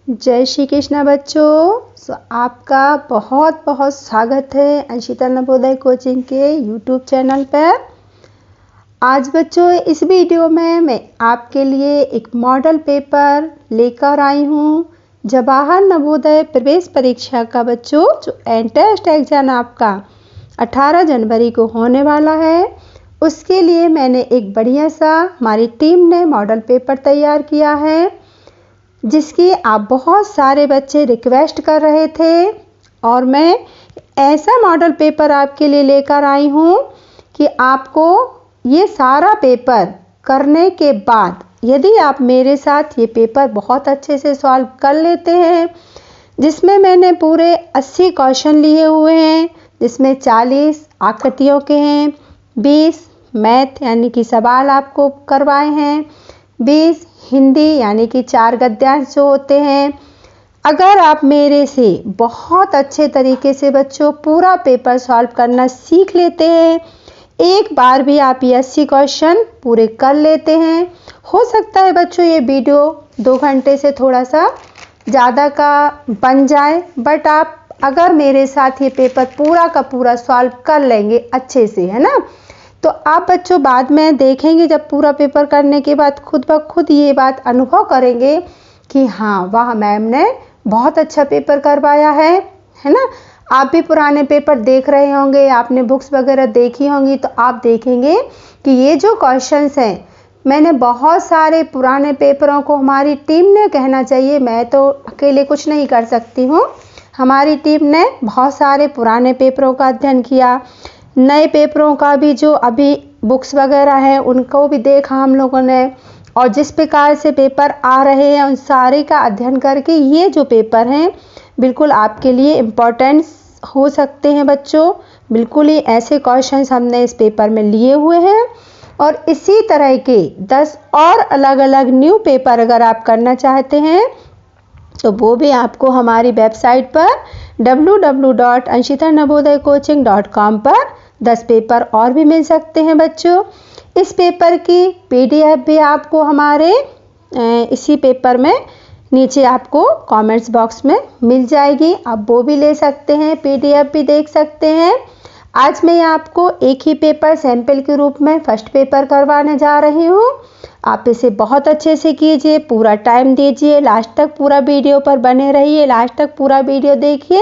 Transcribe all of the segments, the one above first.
जय श्री कृष्णा बच्चों। आपका बहुत बहुत स्वागत है अंशिता नवोदय कोचिंग के यूट्यूब चैनल पर। आज बच्चों इस वीडियो में मैं आपके लिए एक मॉडल पेपर लेकर आई हूँ। जवाहर नवोदय प्रवेश परीक्षा का बच्चों जो एंट्रेंस एग्जाम आपका 18 जनवरी को होने वाला है, उसके लिए मैंने एक बढ़िया सा हमारी टीम ने मॉडल पेपर तैयार किया है, जिसकी आप बहुत सारे बच्चे रिक्वेस्ट कर रहे थे और मैं ऐसा मॉडल पेपर आपके लिए लेकर आई हूँ कि आपको ये सारा पेपर करने के बाद यदि आप मेरे साथ ये पेपर बहुत अच्छे से सॉल्व कर लेते हैं, जिसमें मैंने पूरे 80 क्वेश्चन लिए हुए हैं, जिसमें 40 आकृतियों के हैं, 20 मैथ यानी कि सवाल आपको करवाए हैं, 20 हिंदी यानी कि 4 गद्यांश जो होते हैं। अगर आप मेरे से बहुत अच्छे तरीके से बच्चों पूरा पेपर सॉल्व करना सीख लेते हैं, एक बार भी आप ये 80 क्वेश्चन पूरे कर लेते हैं, हो सकता है बच्चों ये वीडियो 2 घंटे से थोड़ा सा ज़्यादा का बन जाए, बट आप अगर मेरे साथ ये पेपर पूरा का पूरा सॉल्व कर लेंगे अच्छे से, है ना, तो आप बच्चों बाद में देखेंगे जब पूरा पेपर करने के बाद खुद ब खुद ये बात अनुभव करेंगे कि हाँ वाह मैम ने बहुत अच्छा पेपर करवाया है ना। आप भी पुराने पेपर देख रहे होंगे, आपने बुक्स वगैरह देखी होंगी, तो आप देखेंगे कि ये जो क्वेश्चंस हैं, मैंने बहुत सारे पुराने पेपरों को हमारी टीम ने, कहना चाहिए मैं तो अकेले कुछ नहीं कर सकती हूँ, हमारी टीम ने बहुत सारे पुराने पेपरों का अध्ययन किया, नए पेपरों का भी जो अभी बुक्स वगैरह है उनको भी देखा हम लोगों ने, और जिस प्रकार से पेपर आ रहे हैं उन सारे का अध्ययन करके ये जो पेपर हैं बिल्कुल आपके लिए इम्पोर्टेंट हो सकते हैं बच्चों। बिल्कुल ही ऐसे क्वेश्चंस हमने इस पेपर में लिए हुए हैं, और इसी तरह के 10 और अलग अलग न्यू पेपर अगर आप करना चाहते हैं तो वो भी आपको हमारी वेबसाइट पर www.anshitanavodaycoaching.com पर 10 पेपर और भी मिल सकते हैं बच्चों। इस पेपर की PDF भी आपको हमारे इसी पेपर में नीचे आपको कमेंट्स बॉक्स में मिल जाएगी, आप वो भी ले सकते हैं, PDF भी देख सकते हैं। आज मैं आपको एक ही पेपर सैंपल के रूप में फर्स्ट पेपर करवाने जा रही हूँ। आप इसे बहुत अच्छे से कीजिए, पूरा टाइम दीजिए, लास्ट तक पूरा वीडियो पर बने रहिए, लास्ट तक पूरा वीडियो देखिए।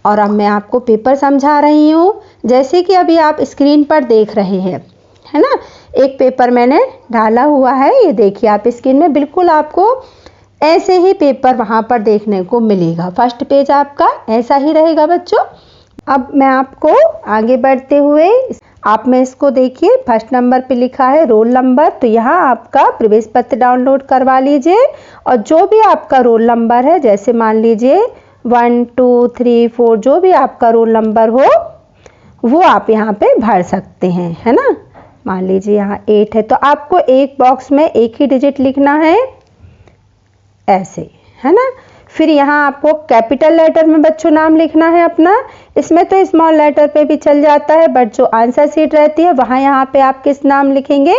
और अब मैं आपको पेपर समझा रही हूँ, जैसे कि अभी आप स्क्रीन पर देख रहे हैं, है ना, एक पेपर मैंने डाला हुआ है, ये देखिए आप स्क्रीन में, बिल्कुल आपको ऐसे ही पेपर वहाँ पर देखने को मिलेगा। फर्स्ट पेज आपका ऐसा ही रहेगा बच्चों। अब मैं आपको आगे बढ़ते हुए आप में इसको देखिए, फर्स्ट नंबर पे लिखा है रोल नंबर, तो यहाँ आपका प्रवेश पत्र डाउनलोड करवा लीजिए, और जो भी आपका रोल नंबर है, जैसे मान लीजिए 1 2 3 4 जो भी आपका रोल नंबर हो वो आप यहाँ पे भर सकते हैं, है ना। मान लीजिए यहाँ 8 है तो आपको एक बॉक्स में एक ही डिजिट लिखना है ऐसे, है ना। फिर यहाँ आपको कैपिटल लेटर में बच्चों नाम लिखना है अपना, इसमें तो स्मॉल लेटर पे भी चल जाता है, बट जो आंसर शीट रहती है वहाँ यहाँ पे आप किस नाम लिखेंगे,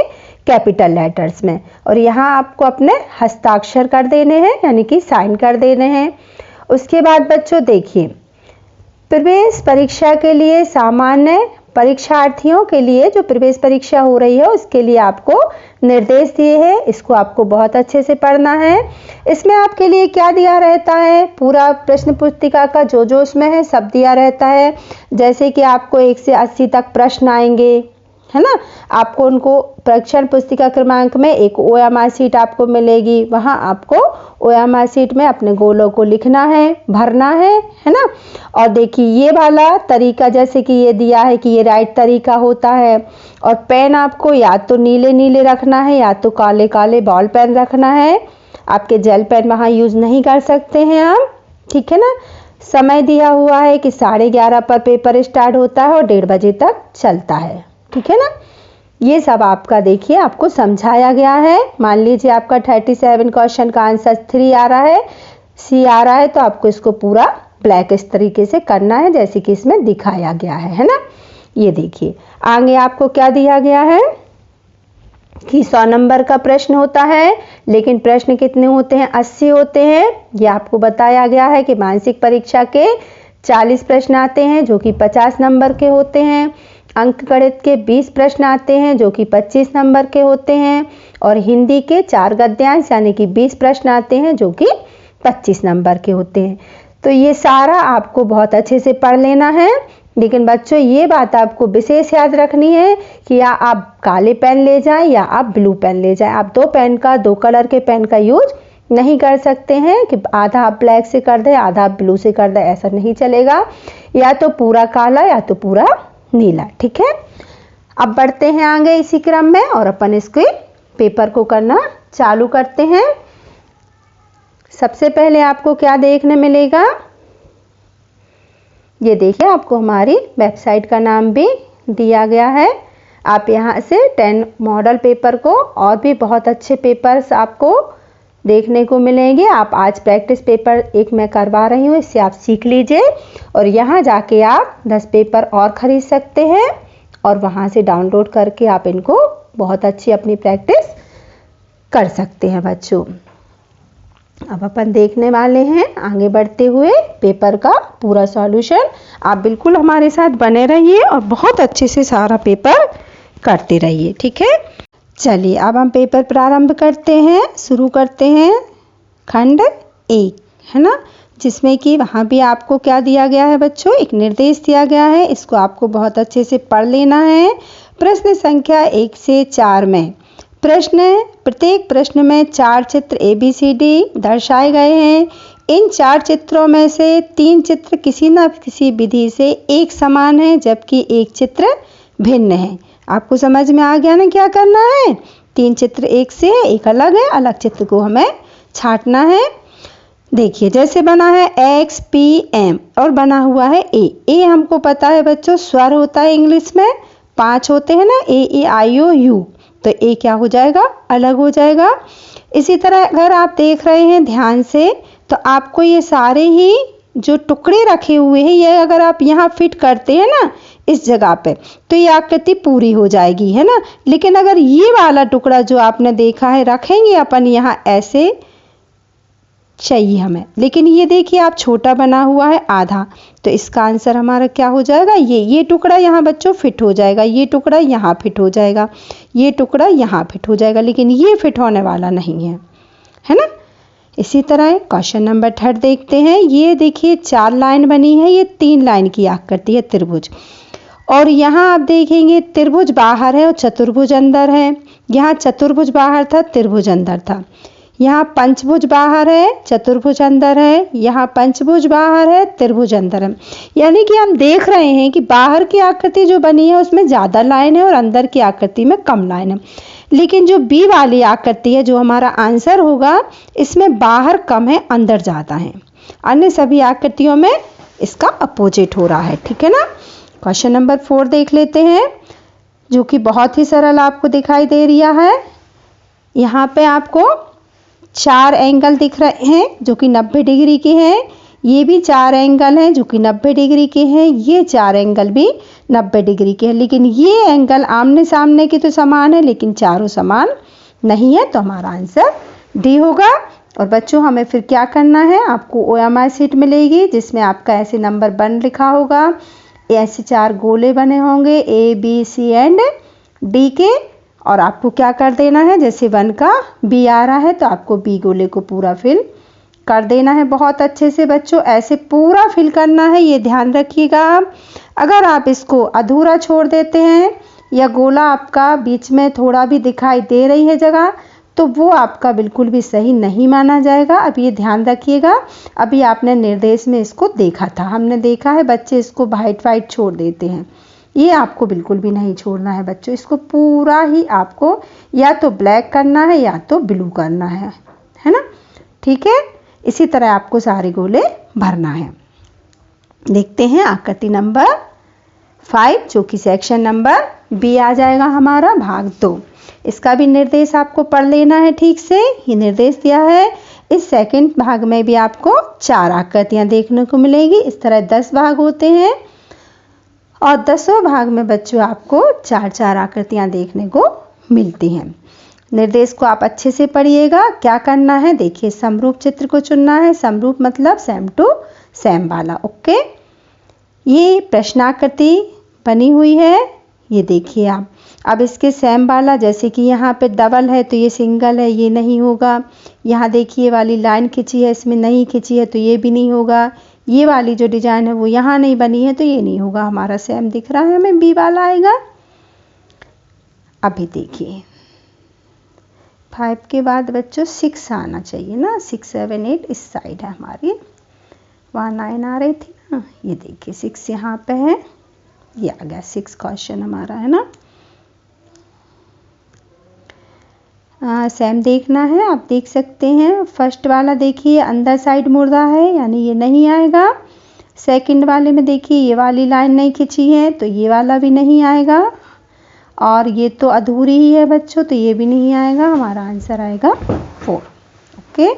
कैपिटल लेटर्स में, और यहाँ आपको अपने हस्ताक्षर कर देने हैं यानी कि साइन कर देने हैं। उसके बाद बच्चों देखिए, प्रवेश परीक्षा के लिए सामान्य परीक्षार्थियों के लिए जो प्रवेश परीक्षा हो रही है उसके लिए आपको निर्देश दिए हैं, इसको आपको बहुत अच्छे से पढ़ना है। इसमें आपके लिए क्या दिया रहता है, पूरा प्रश्न पुस्तिका का जो उसमें है सब दिया रहता है, जैसे कि आपको 1 से 80 तक प्रश्न आएंगे, है ना। आपको उनको परीक्षण पुस्तिका क्रमांक में एक OMR शीट आपको मिलेगी, वहाँ आपको OMR शीट में अपने गोलों को लिखना है, भरना है ना। और देखिए ये वाला तरीका, जैसे कि ये दिया है कि ये राइट तरीका होता है, और पेन आपको या तो नीले नीले रखना है या तो काले काले बॉल पेन रखना है, आपके जेल पेन वहाँ यूज़ नहीं कर सकते हैं आप, ठीक है ना। समय दिया हुआ है कि 11:30 पर पेपर स्टार्ट होता है और 1:30 बजे तक चलता है, ठीक है ना। ये सब आपका देखिए आपको समझाया गया है। मान लीजिए आपका 37 क्वेश्चन का आंसर 3 आ रहा है, C आ रहा है, तो आपको इसको पूरा ब्लैक इस तरीके से करना है जैसे कि इसमें दिखाया गया है ना। ये देखिए आगे आपको क्या दिया गया है, कि 100 नंबर का प्रश्न होता है, लेकिन प्रश्न कितने होते हैं? 80 होते हैं। ये आपको बताया गया है कि मानसिक परीक्षा के 40 प्रश्न आते हैं जो कि 50 नंबर के होते हैं। अंकगणित के 20 प्रश्न आते हैं जो कि 25 नंबर के होते हैं और हिंदी के 4 गद्यांश यानी कि 20 प्रश्न आते हैं जो कि 25 नंबर के होते हैं। तो ये सारा आपको बहुत अच्छे से पढ़ लेना है। लेकिन बच्चों ये बात आपको विशेष याद रखनी है कि या आप काले पेन ले जाएं या आप ब्लू पेन ले जाएं। आप दो कलर के पेन का यूज नहीं कर सकते हैं कि आधा आप ब्लैक से कर दें आधा आप ब्लू से कर दें, ऐसा नहीं चलेगा। या तो पूरा काला या तो पूरा नीला, ठीक है। अब बढ़ते हैं आगे इसी क्रम में और अपन इसके पेपर को करना चालू करते हैं। सबसे पहले आपको क्या देखने मिलेगा? ये देखिए आपको हमारी वेबसाइट का नाम भी दिया गया है। आप यहाँ से 10 मॉडल पेपर को और भी बहुत अच्छे पेपर्स आपको देखने को मिलेंगे। आप आज प्रैक्टिस पेपर एक मैं करवा रही हूँ, इससे आप सीख लीजिए और यहाँ जाके आप 10 पेपर और ख़रीद सकते हैं और वहाँ से डाउनलोड करके आप इनको बहुत अच्छी अपनी प्रैक्टिस कर सकते हैं बच्चों। अब अपन देखने वाले हैं आगे बढ़ते हुए पेपर का पूरा सॉल्यूशन। आप बिल्कुल हमारे साथ बने रहिए और बहुत अच्छे से सारा पेपर करते रहिए, ठीक है। चलिए अब हम पेपर प्रारंभ करते हैं। शुरू करते हैं खंड 1, है ना, जिसमें कि वहाँ भी आपको क्या दिया गया है बच्चों? एक निर्देश दिया गया है। इसको आपको बहुत अच्छे से पढ़ लेना है। प्रश्न संख्या 1 से 4 में प्रत्येक प्रश्न में 4 चित्र ABCD दर्शाए गए हैं। इन 4 चित्रों में से 3 चित्र किसी न किसी विधि से एक समान है जबकि एक चित्र भिन्न है। आपको समझ में आ गया ना क्या करना है? 3 चित्र एक से एक अलग है, अलग चित्र को हमें छांटना है। देखिए जैसे बना है XPM और बना हुआ है A हमको पता है बच्चों स्वर होता है इंग्लिश में, 5 होते हैं ना, AEIOU, तो A क्या हो जाएगा? अलग हो जाएगा। इसी तरह अगर आप देख रहे हैं ध्यान से तो आपको ये सारे ही जो टुकड़े रखे हुए हैं ये अगर आप यहाँ फिट करते हैं ना इस जगह पे तो ये आकृति पूरी हो जाएगी, है ना। लेकिन अगर ये वाला टुकड़ा जो आपने देखा है रखेंगे अपन यहाँ ऐसे चाहिए हमें, लेकिन ये देखिए आप छोटा बना हुआ है आधा, तो इसका आंसर हमारा क्या हो जाएगा? ये टुकड़ा यहाँ बच्चों फिट हो जाएगा, ये टुकड़ा यहाँ फिट हो जाएगा, ये टुकड़ा यहाँ फिट हो जाएगा, लेकिन ये फिट होने वाला नहीं है ना। इसी तरह क्वेश्चन नंबर 3 देखते हैं। ये देखिए 4 लाइन बनी है, ये 3 लाइन की आकृति है त्रिभुज, और यहाँ आप देखेंगे त्रिभुज बाहर है और चतुर्भुज अंदर है। यहाँ चतुर्भुज बाहर था, त्रिभुज अंदर था। यहाँ पंचभुज बाहर है, चतुर्भुज अंदर है। यहाँ पंचभुज बाहर है, त्रिभुज अंदर है। यानी कि हम देख रहे हैं कि बाहर की आकृति जो बनी है उसमें ज़्यादा लाइन है और अंदर की आकृति में कम लाइन है। लेकिन जो बी वाली आकृति है जो हमारा आंसर होगा इसमें बाहर कम है, अंदर ज़्यादा है। अन्य सभी आकृतियों में इसका अपोजिट हो रहा है, ठीक है ना। क्वेश्चन नंबर 4 देख लेते हैं जो कि बहुत ही सरल आपको दिखाई दे रहा है। यहाँ पे आपको 4 एंगल दिख रहे हैं जो कि 90 डिग्री के हैं। ये भी 4 एंगल हैं जो कि 90 डिग्री के हैं। ये 4 एंगल भी 90 डिग्री के हैं, लेकिन ये एंगल आमने सामने के तो समान है लेकिन चारों समान नहीं है, तो हमारा आंसर डी होगा। और बच्चों हमें फिर क्या करना है? आपको OMI शीट मिलेगी जिसमें आपका ऐसे नंबर 1 लिखा होगा, ऐसे 4 गोले बने होंगे A, B, C and D के, और आपको क्या कर देना है? जैसे 1 का B आ रहा है तो आपको B गोले को पूरा फिल कर देना है बहुत अच्छे से। बच्चों ऐसे पूरा फिल करना है, ये ध्यान रखिएगा। अगर आप इसको अधूरा छोड़ देते हैं या गोला आपका बीच में थोड़ा भी दिखाई दे रही है जगह तो वो आपका बिल्कुल भी सही नहीं माना जाएगा। अब ये ध्यान रखिएगा, अभी आपने निर्देश में इसको देखा था, हमने देखा है बच्चे इसको वाइट छोड़ देते हैं, ये आपको बिल्कुल भी नहीं छोड़ना है बच्चों। इसको पूरा ही आपको या तो ब्लैक करना है या तो ब्लू करना है ना, ठीक है। इसी तरह आपको सारे गोले भरना है। देखते हैं आकृति नंबर 5 जो कि सेक्शन नंबर B आ जाएगा हमारा, भाग 2। इसका भी निर्देश आपको पढ़ लेना है ठीक से। ये निर्देश दिया है, इस सेकंड भाग में भी आपको 4 आकृतियां देखने को मिलेगी। इस तरह 10 भाग होते हैं और 10वें भाग में बच्चों आपको 4-4 आकृतियां देखने को मिलती हैं। निर्देश को आप अच्छे से पढ़िएगा। क्या करना है, देखिए समरूप चित्र को चुनना है। समरूप मतलब सेम टू सेम वाला। ओके, ये प्रश्नाकृति बनी हुई है, ये देखिए आप। अब इसके सेम वाला, जैसे कि यहाँ पे डबल है तो ये सिंगल है, ये नहीं होगा। यहाँ देखिए वाली लाइन खिंची है, इसमें नहीं खिंची है तो ये भी नहीं होगा। ये वाली जो डिजाइन है वो यहाँ नहीं बनी है तो ये नहीं होगा। हमारा सेम दिख रहा है हमें, बी वाला आएगा। अभी देखिए 5 के बाद बच्चों 6 आना चाहिए ना, 6 7 8 इस साइड है हमारी, वहाँ 9 आ रही थी ना। ये देखिए 6 यहाँ पे है, ये आ गया 6 क्वेश्चन हमारा, है ना। सेम देखना है, आप देख सकते हैं। फर्स्ट वाला देखिए अंदर साइड मुड़ रहा है, यानी ये नहीं आएगा। सेकंड वाले में देखिए ये वाली लाइन नहीं खिंची है तो ये वाला भी नहीं आएगा। और ये तो अधूरी ही है बच्चों, तो ये भी नहीं आएगा। हमारा आंसर आएगा 4। ओके,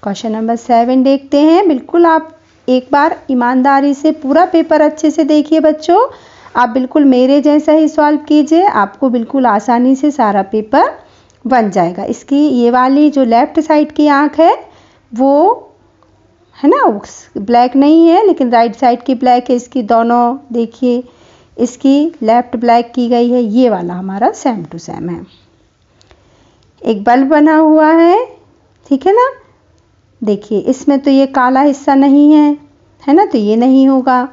क्वेश्चन नंबर 7 देखते हैं। बिल्कुल आप एक बार ईमानदारी से पूरा पेपर अच्छे से देखिए बच्चों। आप बिल्कुल मेरे जैसा ही सॉल्व कीजिए, आपको बिल्कुल आसानी से सारा पेपर बन जाएगा। इसकी ये वाली जो लेफ्ट साइड की आंख है वो है ना, ब्लैक नहीं है, लेकिन राइट साइड की ब्लैक है। इसकी दोनों देखिए, इसकी लेफ्ट ब्लैक की गई है। ये वाला हमारा सेम टू सेम है। एक बल्ब बना हुआ है, ठीक है ना। देखिए इसमें तो ये काला हिस्सा नहीं है ना, तो ये नहीं होगा।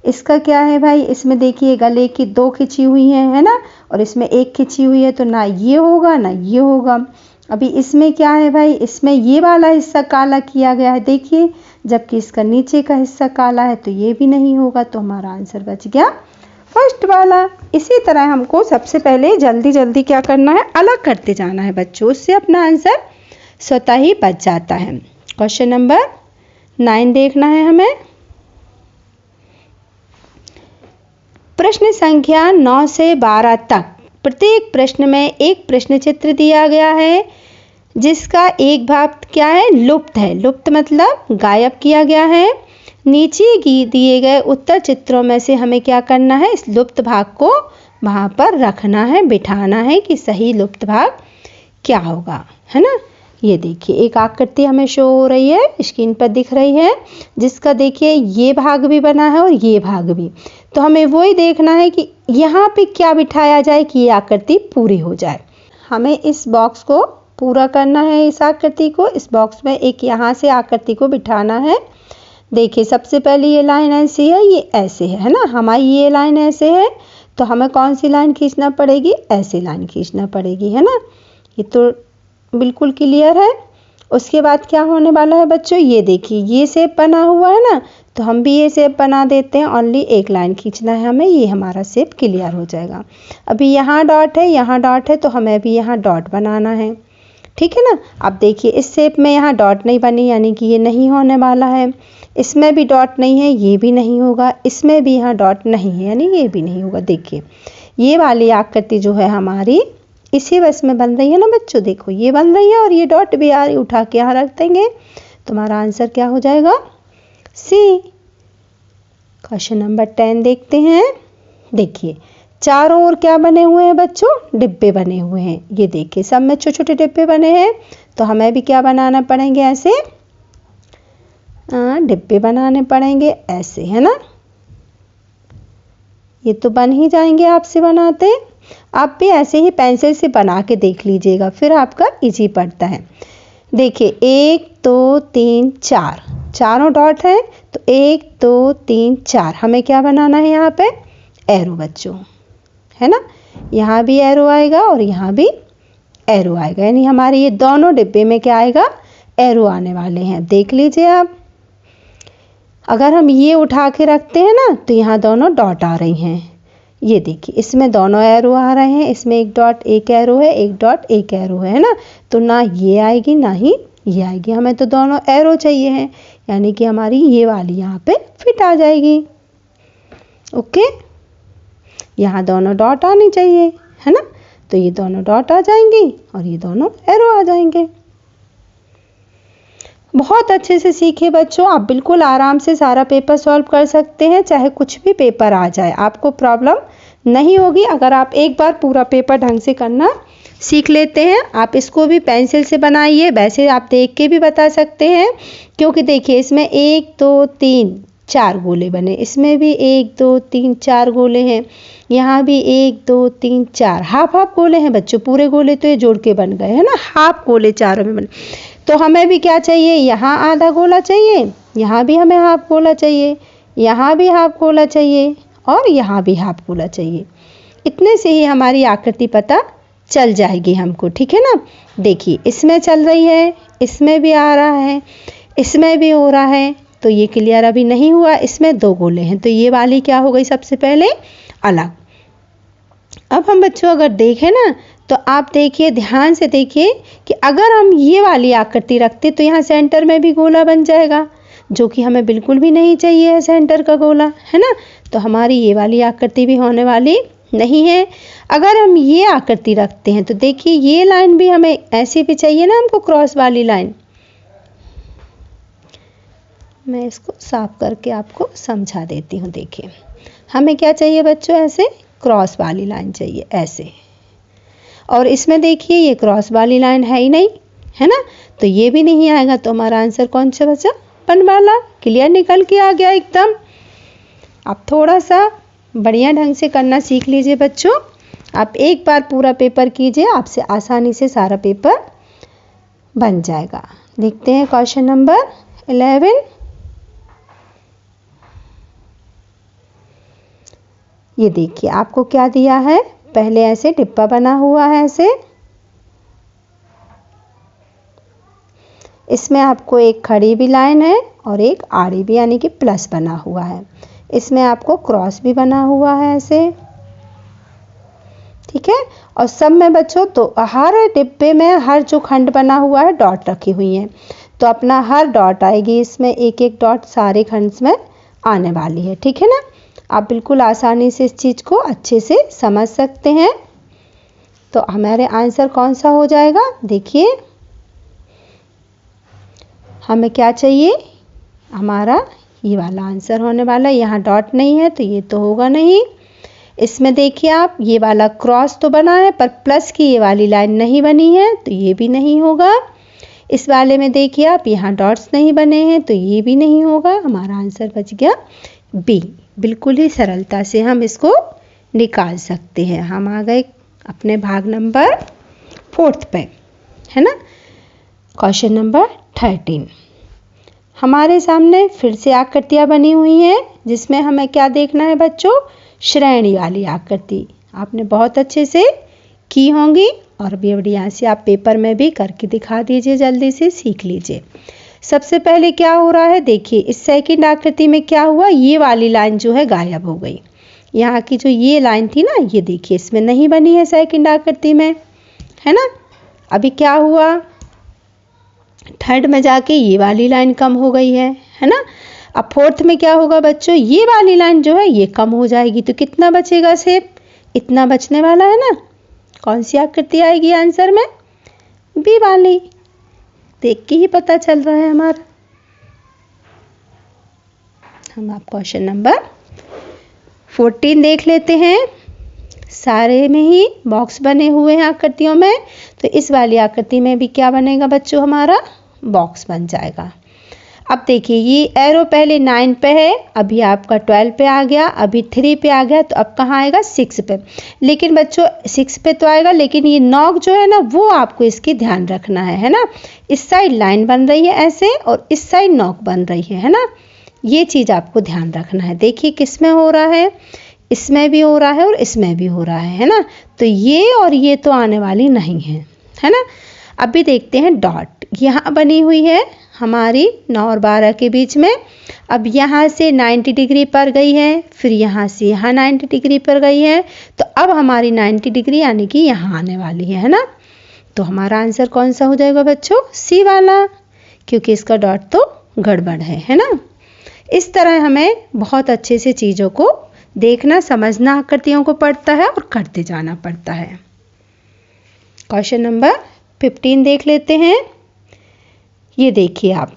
इसका क्या है भाई, इसमें देखिए गले की 2 खिंची हुई है ना, और इसमें 1 खिंची हुई है, तो ना ये होगा ना ये होगा। अभी इसमें क्या है भाई, इसमें ये वाला हिस्सा काला किया गया है देखिए, जबकि इसका नीचे का हिस्सा काला है, तो ये भी नहीं होगा। तो हमारा आंसर बच गया फर्स्ट वाला। इसी तरह हमको सबसे पहले जल्दी जल्दी क्या करना है, अलग करते जाना है बच्चों, उससे अपना आंसर स्वतः ही बच जाता है। क्वेश्चन नंबर 9 देखना है हमें। प्रश्न संख्या 9 से 12 तक प्रत्येक प्रश्न में एक प्रश्न चित्र दिया गया है, जिसका एक भाग क्या है, लुप्त है। लुप्त मतलब गायब किया गया है। नीचे दिए गए उत्तर चित्रों में से हमें क्या करना है, इस लुप्त भाग को वहाँ पर रखना है, बिठाना है कि सही लुप्त भाग क्या होगा, है ना। ये देखिए एक आकृति हमें शो हो रही है, स्क्रीन पर दिख रही है, जिसका देखिए ये भाग भी बना है और ये भाग भी। तो हमें वही देखना है कि यहाँ पे क्या बिठाया जाए कि ये आकृति पूरी हो जाए। हमें इस बॉक्स को पूरा करना है, इस आकृति को। इस बॉक्स में एक यहाँ से आकृति को बिठाना है। देखिए सबसे पहले ये लाइन ऐसी है, ये ऐसे है ना। हमारी ये लाइन ऐसे है, तो हमें कौन सी लाइन खींचना पड़ेगी, ऐसी लाइन खींचना पड़ेगी, है ना। ये तो बिल्कुल क्लियर है। उसके बाद क्या होने वाला है बच्चों, ये देखिए ये शेप बना हुआ है ना, तो हम भी ये शेप बना देते हैं। ओनली एक लाइन खींचना है हमें, ये हमारा शेप क्लियर हो जाएगा। अभी यहाँ डॉट है, यहाँ डॉट है, तो हमें भी यहाँ डॉट बनाना है, ठीक है ना। अब देखिए इस शेप में यहाँ डॉट नहीं बनी, यानी कि ये नहीं होने वाला है। इसमें भी डॉट नहीं है, ये भी नहीं होगा। इसमें भी यहाँ डॉट नहीं है, यानी ये भी नहीं होगा। देखिए ये वाली आकृति जो है हमारी इसी बस में बन रही है ना बच्चों। देखो ये बन रही है और ये डॉट भी आ रही, उठा के यहाँ रख देंगे। तुम्हारा आंसर क्या हो जाएगा, सी। क्वेश्चन नंबर 10 देखते हैं। देखिए चारों ओर क्या बने हुए हैं बच्चों, डिब्बे बने हुए हैं। ये देखिए सब में छोटे छोटे डिब्बे बने हैं, तो हमें भी क्या बनाना पड़ेंगे, ऐसे डिब्बे बनाने पड़ेंगे, ऐसे, है ना। ये तो बन ही जाएंगे आपसे बनाते। आप भी ऐसे ही पेंसिल से बना के देख लीजिएगा, फिर आपका इजी पड़ता है। देखिए 1 2 3 4 चारों डॉट हैं, तो 1 2 3 4 हमें क्या बनाना है, यहाँ पे एरो बच्चों, है ना। यहाँ भी एरो आएगा और यहाँ भी एरो आएगा, यानी हमारे ये दोनों डिब्बे में क्या आएगा, एरो आने वाले हैं। देख लीजिए आप, अगर हम ये उठा के रखते हैं ना, तो यहाँ दोनों डॉट आ रही हैं। ये देखिए इसमें दोनों एरो आ रहे हैं, इसमें एक डॉट एक एरो है, एक डॉट एक एरो है ना। तो ना ये आएगी ना ही ये आएगी, हमें तो दोनों एरो चाहिए हैं, यानी कि हमारी ये वाली यहाँ पे फिट आ जाएगी। ओके, यहाँ दोनों डॉट आनी चाहिए, है ना। तो ये दोनों डॉट आ जाएंगी और ये दोनों एरो आ जाएंगे। बहुत अच्छे से सीखे बच्चों, आप बिल्कुल आराम से सारा पेपर सॉल्व कर सकते हैं, चाहे कुछ भी पेपर आ जाए, आपको प्रॉब्लम नहीं होगी अगर आप एक बार पूरा पेपर ढंग से करना सीख लेते हैं। आप इसको भी पेंसिल से बनाइए, वैसे आप देख के भी बता सकते हैं, क्योंकि देखिए इसमें 1 2 3 4 गोले बने, इसमें भी 1 2 3 4 गोले हैं, यहाँ भी 1 2 3 4 हाफ हाफ गोले हैं बच्चों। पूरे गोले तो ये जोड़ के बन गए है ना, हाफ गोले चारों में बने। तो हमें भी क्या चाहिए, यहाँ आधा गोला चाहिए, यहाँ भी हमें हाफ गोला चाहिए, यहाँ भी हाफ गोला चाहिए और यहाँ भी हाफ गोला चाहिए। इतने से ही हमारी आकृति पता चल जाएगी हमको, ठीक है ना। देखिए इसमें चल रही है, इसमें भी आ रहा है, इसमें भी हो रहा है, तो ये क्लियर अभी नहीं हुआ। इसमें 2 गोले हैं, तो ये वाली क्या हो गई सबसे पहले अलग। अब हम बच्चों अगर देखें ना, तो आप देखिए ध्यान से देखिए कि अगर हम ये वाली आकृति रखते तो यहाँ सेंटर में भी गोला बन जाएगा, जो कि हमें बिल्कुल भी नहीं चाहिए है सेंटर का गोला, है ना। तो हमारी ये वाली आकृति भी होने वाली नहीं है। अगर हम ये आकृति रखते हैं तो देखिए ये लाइन भी हमें ऐसी भी चाहिए ना हमको, क्रॉस वाली लाइन। मैं इसको साफ करके आपको समझा देती हूँ। देखिए हमें क्या चाहिए बच्चों, ऐसे क्रॉस वाली लाइन चाहिए ऐसे, और इसमें देखिए ये क्रॉस वाली लाइन है ही नहीं, है ना, तो ये भी नहीं आएगा। तो हमारा आंसर कौन सा बचा, 1 वाला। क्लियर निकल के आ गया एकदम। आप थोड़ा सा बढ़िया ढंग से करना सीख लीजिए बच्चों। आप एक बार पूरा पेपर कीजिए, आपसे आसानी से सारा पेपर बन जाएगा। देखते हैं क्वेश्चन नंबर 11। ये देखिए आपको क्या दिया है, पहले ऐसे डिब्बा बना हुआ है ऐसे, इसमें आपको एक खड़ी भी लाइन है और एक आड़ी भी, यानी कि प्लस बना हुआ है। इसमें आपको क्रॉस भी बना हुआ है ऐसे, ठीक है। और सब में बच्चों तो हर डिब्बे में हर जो खंड बना हुआ है डॉट रखी हुई है, तो अपना हर डॉट आएगी इसमें, एक एक डॉट सारे खंड में आने वाली है, ठीक है ना। आप बिल्कुल आसानी से इस चीज़ को अच्छे से समझ सकते हैं। तो हमारे आंसर कौन सा हो जाएगा, देखिए हमें क्या चाहिए, हमारा ये वाला आंसर होने वाला है। यहाँ डॉट नहीं है तो ये तो होगा नहीं। इसमें देखिए आप ये वाला क्रॉस तो बना है पर प्लस की ये वाली लाइन नहीं बनी है, तो ये भी नहीं होगा। इस वाले में देखिए आप यहाँ डॉट्स नहीं बने हैं, तो ये भी नहीं होगा। हमारा आंसर बच गया बी। बिल्कुल ही सरलता से हम इसको निकाल सकते हैं। हम आ गए अपने भाग नंबर 4 पे, है ना। Question number 13। हमारे सामने फिर से आकृतियाँ बनी हुई हैं, जिसमें हमें क्या देखना है बच्चों, श्रेणी वाली आकृति। आपने बहुत अच्छे से की होंगी और अभी यहाँ से आप पेपर में भी करके दिखा दीजिए, जल्दी से सीख लीजिए। सबसे पहले क्या हो रहा है, देखिए इस सेकंड आकृति में क्या हुआ, ये वाली लाइन जो है गायब हो गई। यहाँ की जो ये लाइन थी ना, ये देखिए इसमें नहीं बनी है सेकंड आकृति में, है ना। अभी क्या हुआ, थर्ड में जाके ये वाली लाइन कम हो गई है ना। अब फोर्थ में क्या होगा बच्चों, ये वाली लाइन जो है ये कम हो जाएगी, तो कितना बचेगा, सिर्फ इतना बचने वाला है ना। कौन सी आकृति आएगी आंसर में, बी वाली। देख के ही पता चल रहा है हमारा। हम आप क्वेश्चन नंबर 14 देख लेते हैं। सारे में ही बॉक्स बने हुए हैं आकृतियों में, तो इस वाली आकृति में भी क्या बनेगा बच्चों, हमारा बॉक्स बन जाएगा। अब देखिए ये एरो पहले 9 पे है, अभी आपका 12 पे आ गया, अभी 3 पे आ गया, तो अब कहाँ आएगा 6 पे। लेकिन बच्चों 6 पे तो आएगा, लेकिन ये नॉक जो है ना वो आपको इसकी ध्यान रखना है ना। इस साइड लाइन बन रही है ऐसे और इस साइड नॉक बन रही है ना। ये चीज़ आपको ध्यान रखना है। देखिए किस में हो रहा है, इसमें भी हो रहा है और इसमें भी हो रहा है ना। तो ये और ये तो आने वाली नहीं है ना। अभी देखते हैं डॉट यहाँ बनी हुई है हमारी 9 और 12 के बीच में। अब यहाँ से 90 डिग्री पर गई है, फिर यहाँ से यहाँ 90 डिग्री पर गई है, तो अब हमारी 90 डिग्री यानी कि यहाँ आने वाली है ना। तो हमारा आंसर कौन सा हो जाएगा बच्चों, सी वाला, क्योंकि इसका डॉट तो गड़बड़ है ना। इस तरह हमें बहुत अच्छे से चीज़ों को देखना, समझना, आकृतियों को पढ़ता है और करते जाना पड़ता है। क्वेश्चन नंबर 15 देख लेते हैं। ये देखिए आप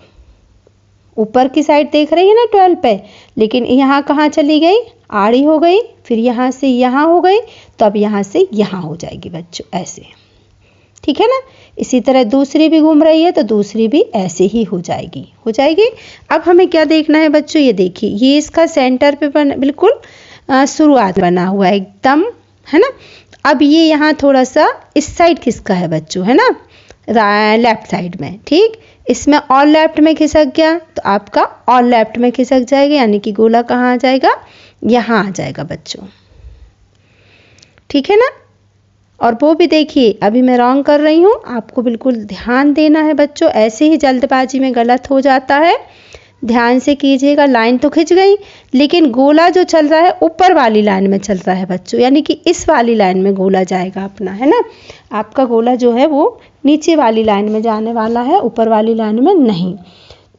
ऊपर की साइड देख रही है ना 12 पे, लेकिन यहाँ कहाँ चली गई, आड़ी हो गई, फिर यहाँ से यहाँ हो गई, तो अब यहाँ से यहाँ हो जाएगी बच्चों ऐसे, ठीक है ना। इसी तरह दूसरी भी घूम रही है तो दूसरी भी ऐसे ही हो जाएगी। अब हमें क्या देखना है बच्चों, ये देखिए ये इसका सेंटर पे बिल्कुल शुरुआत बना हुआ है एकदम, है ना। अब ये यहाँ थोड़ा सा इस साइड खिसका है बच्चों, है ना, लेफ्ट साइड में, ठीक। इसमें और लेफ्ट में खिसक गया तो आपका और लेफ्ट में खिसक जाएगा, यानी कि गोला कहाँ आ जाएगा, यहाँ आ जाएगा बच्चों, ठीक है ना। और वो भी देखिए अभी मैं रॉन्ग कर रही हूँ, आपको बिल्कुल ध्यान देना है बच्चों, ऐसे ही जल्दबाजी में गलत हो जाता है, ध्यान से कीजिएगा। लाइन तो खिंच गई लेकिन गोला जो चल रहा है ऊपर वाली लाइन में चल रहा है बच्चों, यानी कि इस वाली लाइन में गोला जाएगा अपना, है ना। आपका गोला जो है वो नीचे वाली लाइन में जाने वाला है, ऊपर वाली लाइन में नहीं।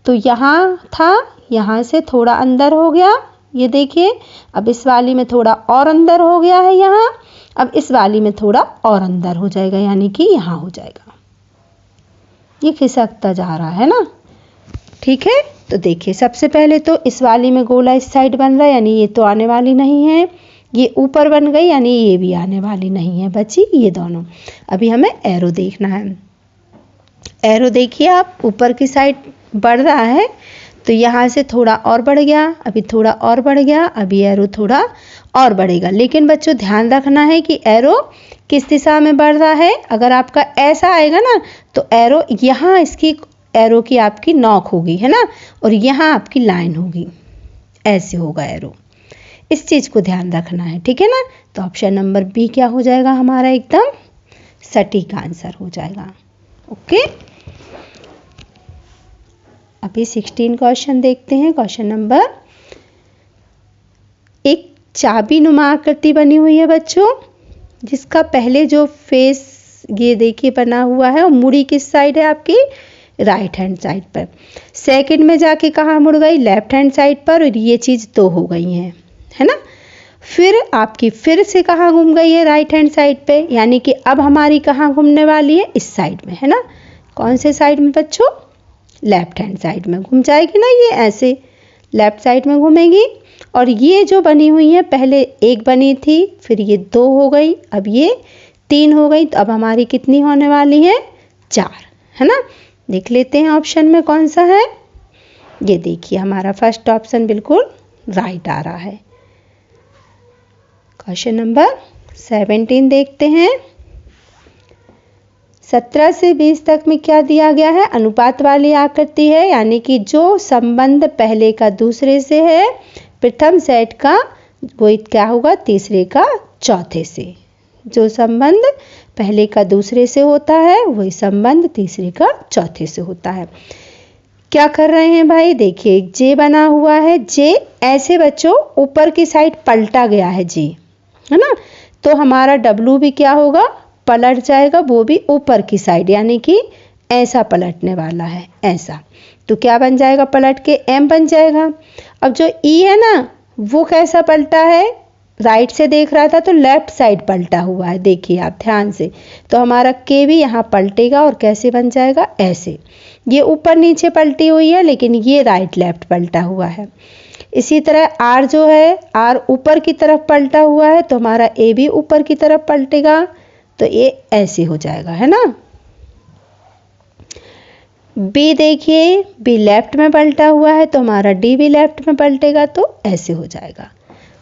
तो यहाँ था, यहाँ से थोड़ा अंदर हो गया, ये देखिए। अब इस वाली में थोड़ा और अंदर हो गया है यहाँ, अब इस वाली में थोड़ा और अंदर हो जाएगा, यानी कि यहाँ हो जाएगा। ये खिसकता जा रहा है ना, ठीक है। तो देखिए सबसे पहले तो इस वाली में गोला इस साइड बन रहा है, यानी ये तो आने वाली नहीं है। ये ऊपर बन गई, यानी ये भी आने वाली नहीं है बची, ये दोनों। अभी हमें एरो देखना है। एरो देखिए आप, ऊपर की साइड बढ़ रहा है तो यहाँ से थोड़ा और बढ़ गया, अभी थोड़ा और बढ़ गया, अभी एरो थोड़ा और बढ़ेगा। लेकिन बच्चों ध्यान रखना है कि एरो किस दिशा में बढ़ रहा है। अगर आपका ऐसा आएगा ना तो एरो यहाँ, इसकी एरो की आपकी नोक होगी, है ना, और यहाँ आपकी लाइन होगी, ऐसे होगा एरो। इस चीज़ को ध्यान रखना है, ठीक है ना। तो ऑप्शन नंबर बी क्या हो जाएगा हमारा, एकदम सटीक आंसर हो जाएगा। ओके, अभी 16 क्वेश्चन देखते हैं। क्वेश्चन नंबर, एक चाबी नुमा आकृति बनी हुई है बच्चों, जिसका पहले जो फेस ये देखिए बना हुआ है, और मुड़ी किस साइड है आपकी, राइट हैंड साइड पर। सेकंड में जाके कहाँ मुड़ गई, लेफ्ट हैंड साइड पर, और ये चीज़ दो हो गई है ना। फिर आपकी फिर से कहाँ घूम गई है, राइट हैंड साइड पे, यानी कि अब हमारी कहाँ घूमने वाली है, इस साइड में, है ना। कौन से साइड में बच्चों, लेफ्ट हैंड साइड में घूम जाएगी ना, ये ऐसे लेफ्ट साइड में घूमेगी। और ये जो बनी हुई है, पहले एक बनी थी, फिर ये दो हो गई, अब ये तीन हो गई, तो अब हमारी कितनी होने वाली है, चार, है ना। देख लेते हैं ऑप्शन में कौन सा है। ये देखिए हमारा फर्स्ट ऑप्शन बिल्कुल राइट आ रहा है। क्वेश्चन नंबर 17 देखते हैं। 17 से 20 तक में क्या दिया गया है, अनुपात वाली आकृति है, यानी कि जो संबंध पहले का दूसरे से है, प्रथम सेट का वो क्या होगा, तीसरे का चौथे से। जो संबंध पहले का दूसरे से होता है वही संबंध तीसरे का चौथे से होता है। क्या कर रहे हैं भाई, देखिए जे बना हुआ है, जे ऐसे बच्चों ऊपर की साइड पलटा गया है जे, है ना। तो हमारा डब्लू भी क्या होगा, पलट जाएगा, वो भी ऊपर की साइड, यानी कि ऐसा पलटने वाला है, ऐसा। तो क्या बन जाएगा, पलट के एम बन जाएगा। अब जो ई है ना, वो कैसा पलटा है, राइट से देख रहा था तो लेफ्ट साइड पलटा हुआ है, देखिए आप ध्यान से। तो हमारा के भी यहाँ पलटेगा और कैसे बन जाएगा, ऐसे। ये ऊपर नीचे पलटी हुई है, लेकिन ये राइट लेफ्ट पलटा हुआ है। इसी तरह आर जो है, आर ऊपर की तरफ पलटा हुआ है, तो हमारा ए भी ऊपर की तरफ पलटेगा, तो ये ऐसे हो जाएगा, है ना। बी देखिए, बी लेफ्ट में पलटा हुआ है, तो हमारा डी भी लेफ्ट में पलटेगा, तो ऐसे हो जाएगा।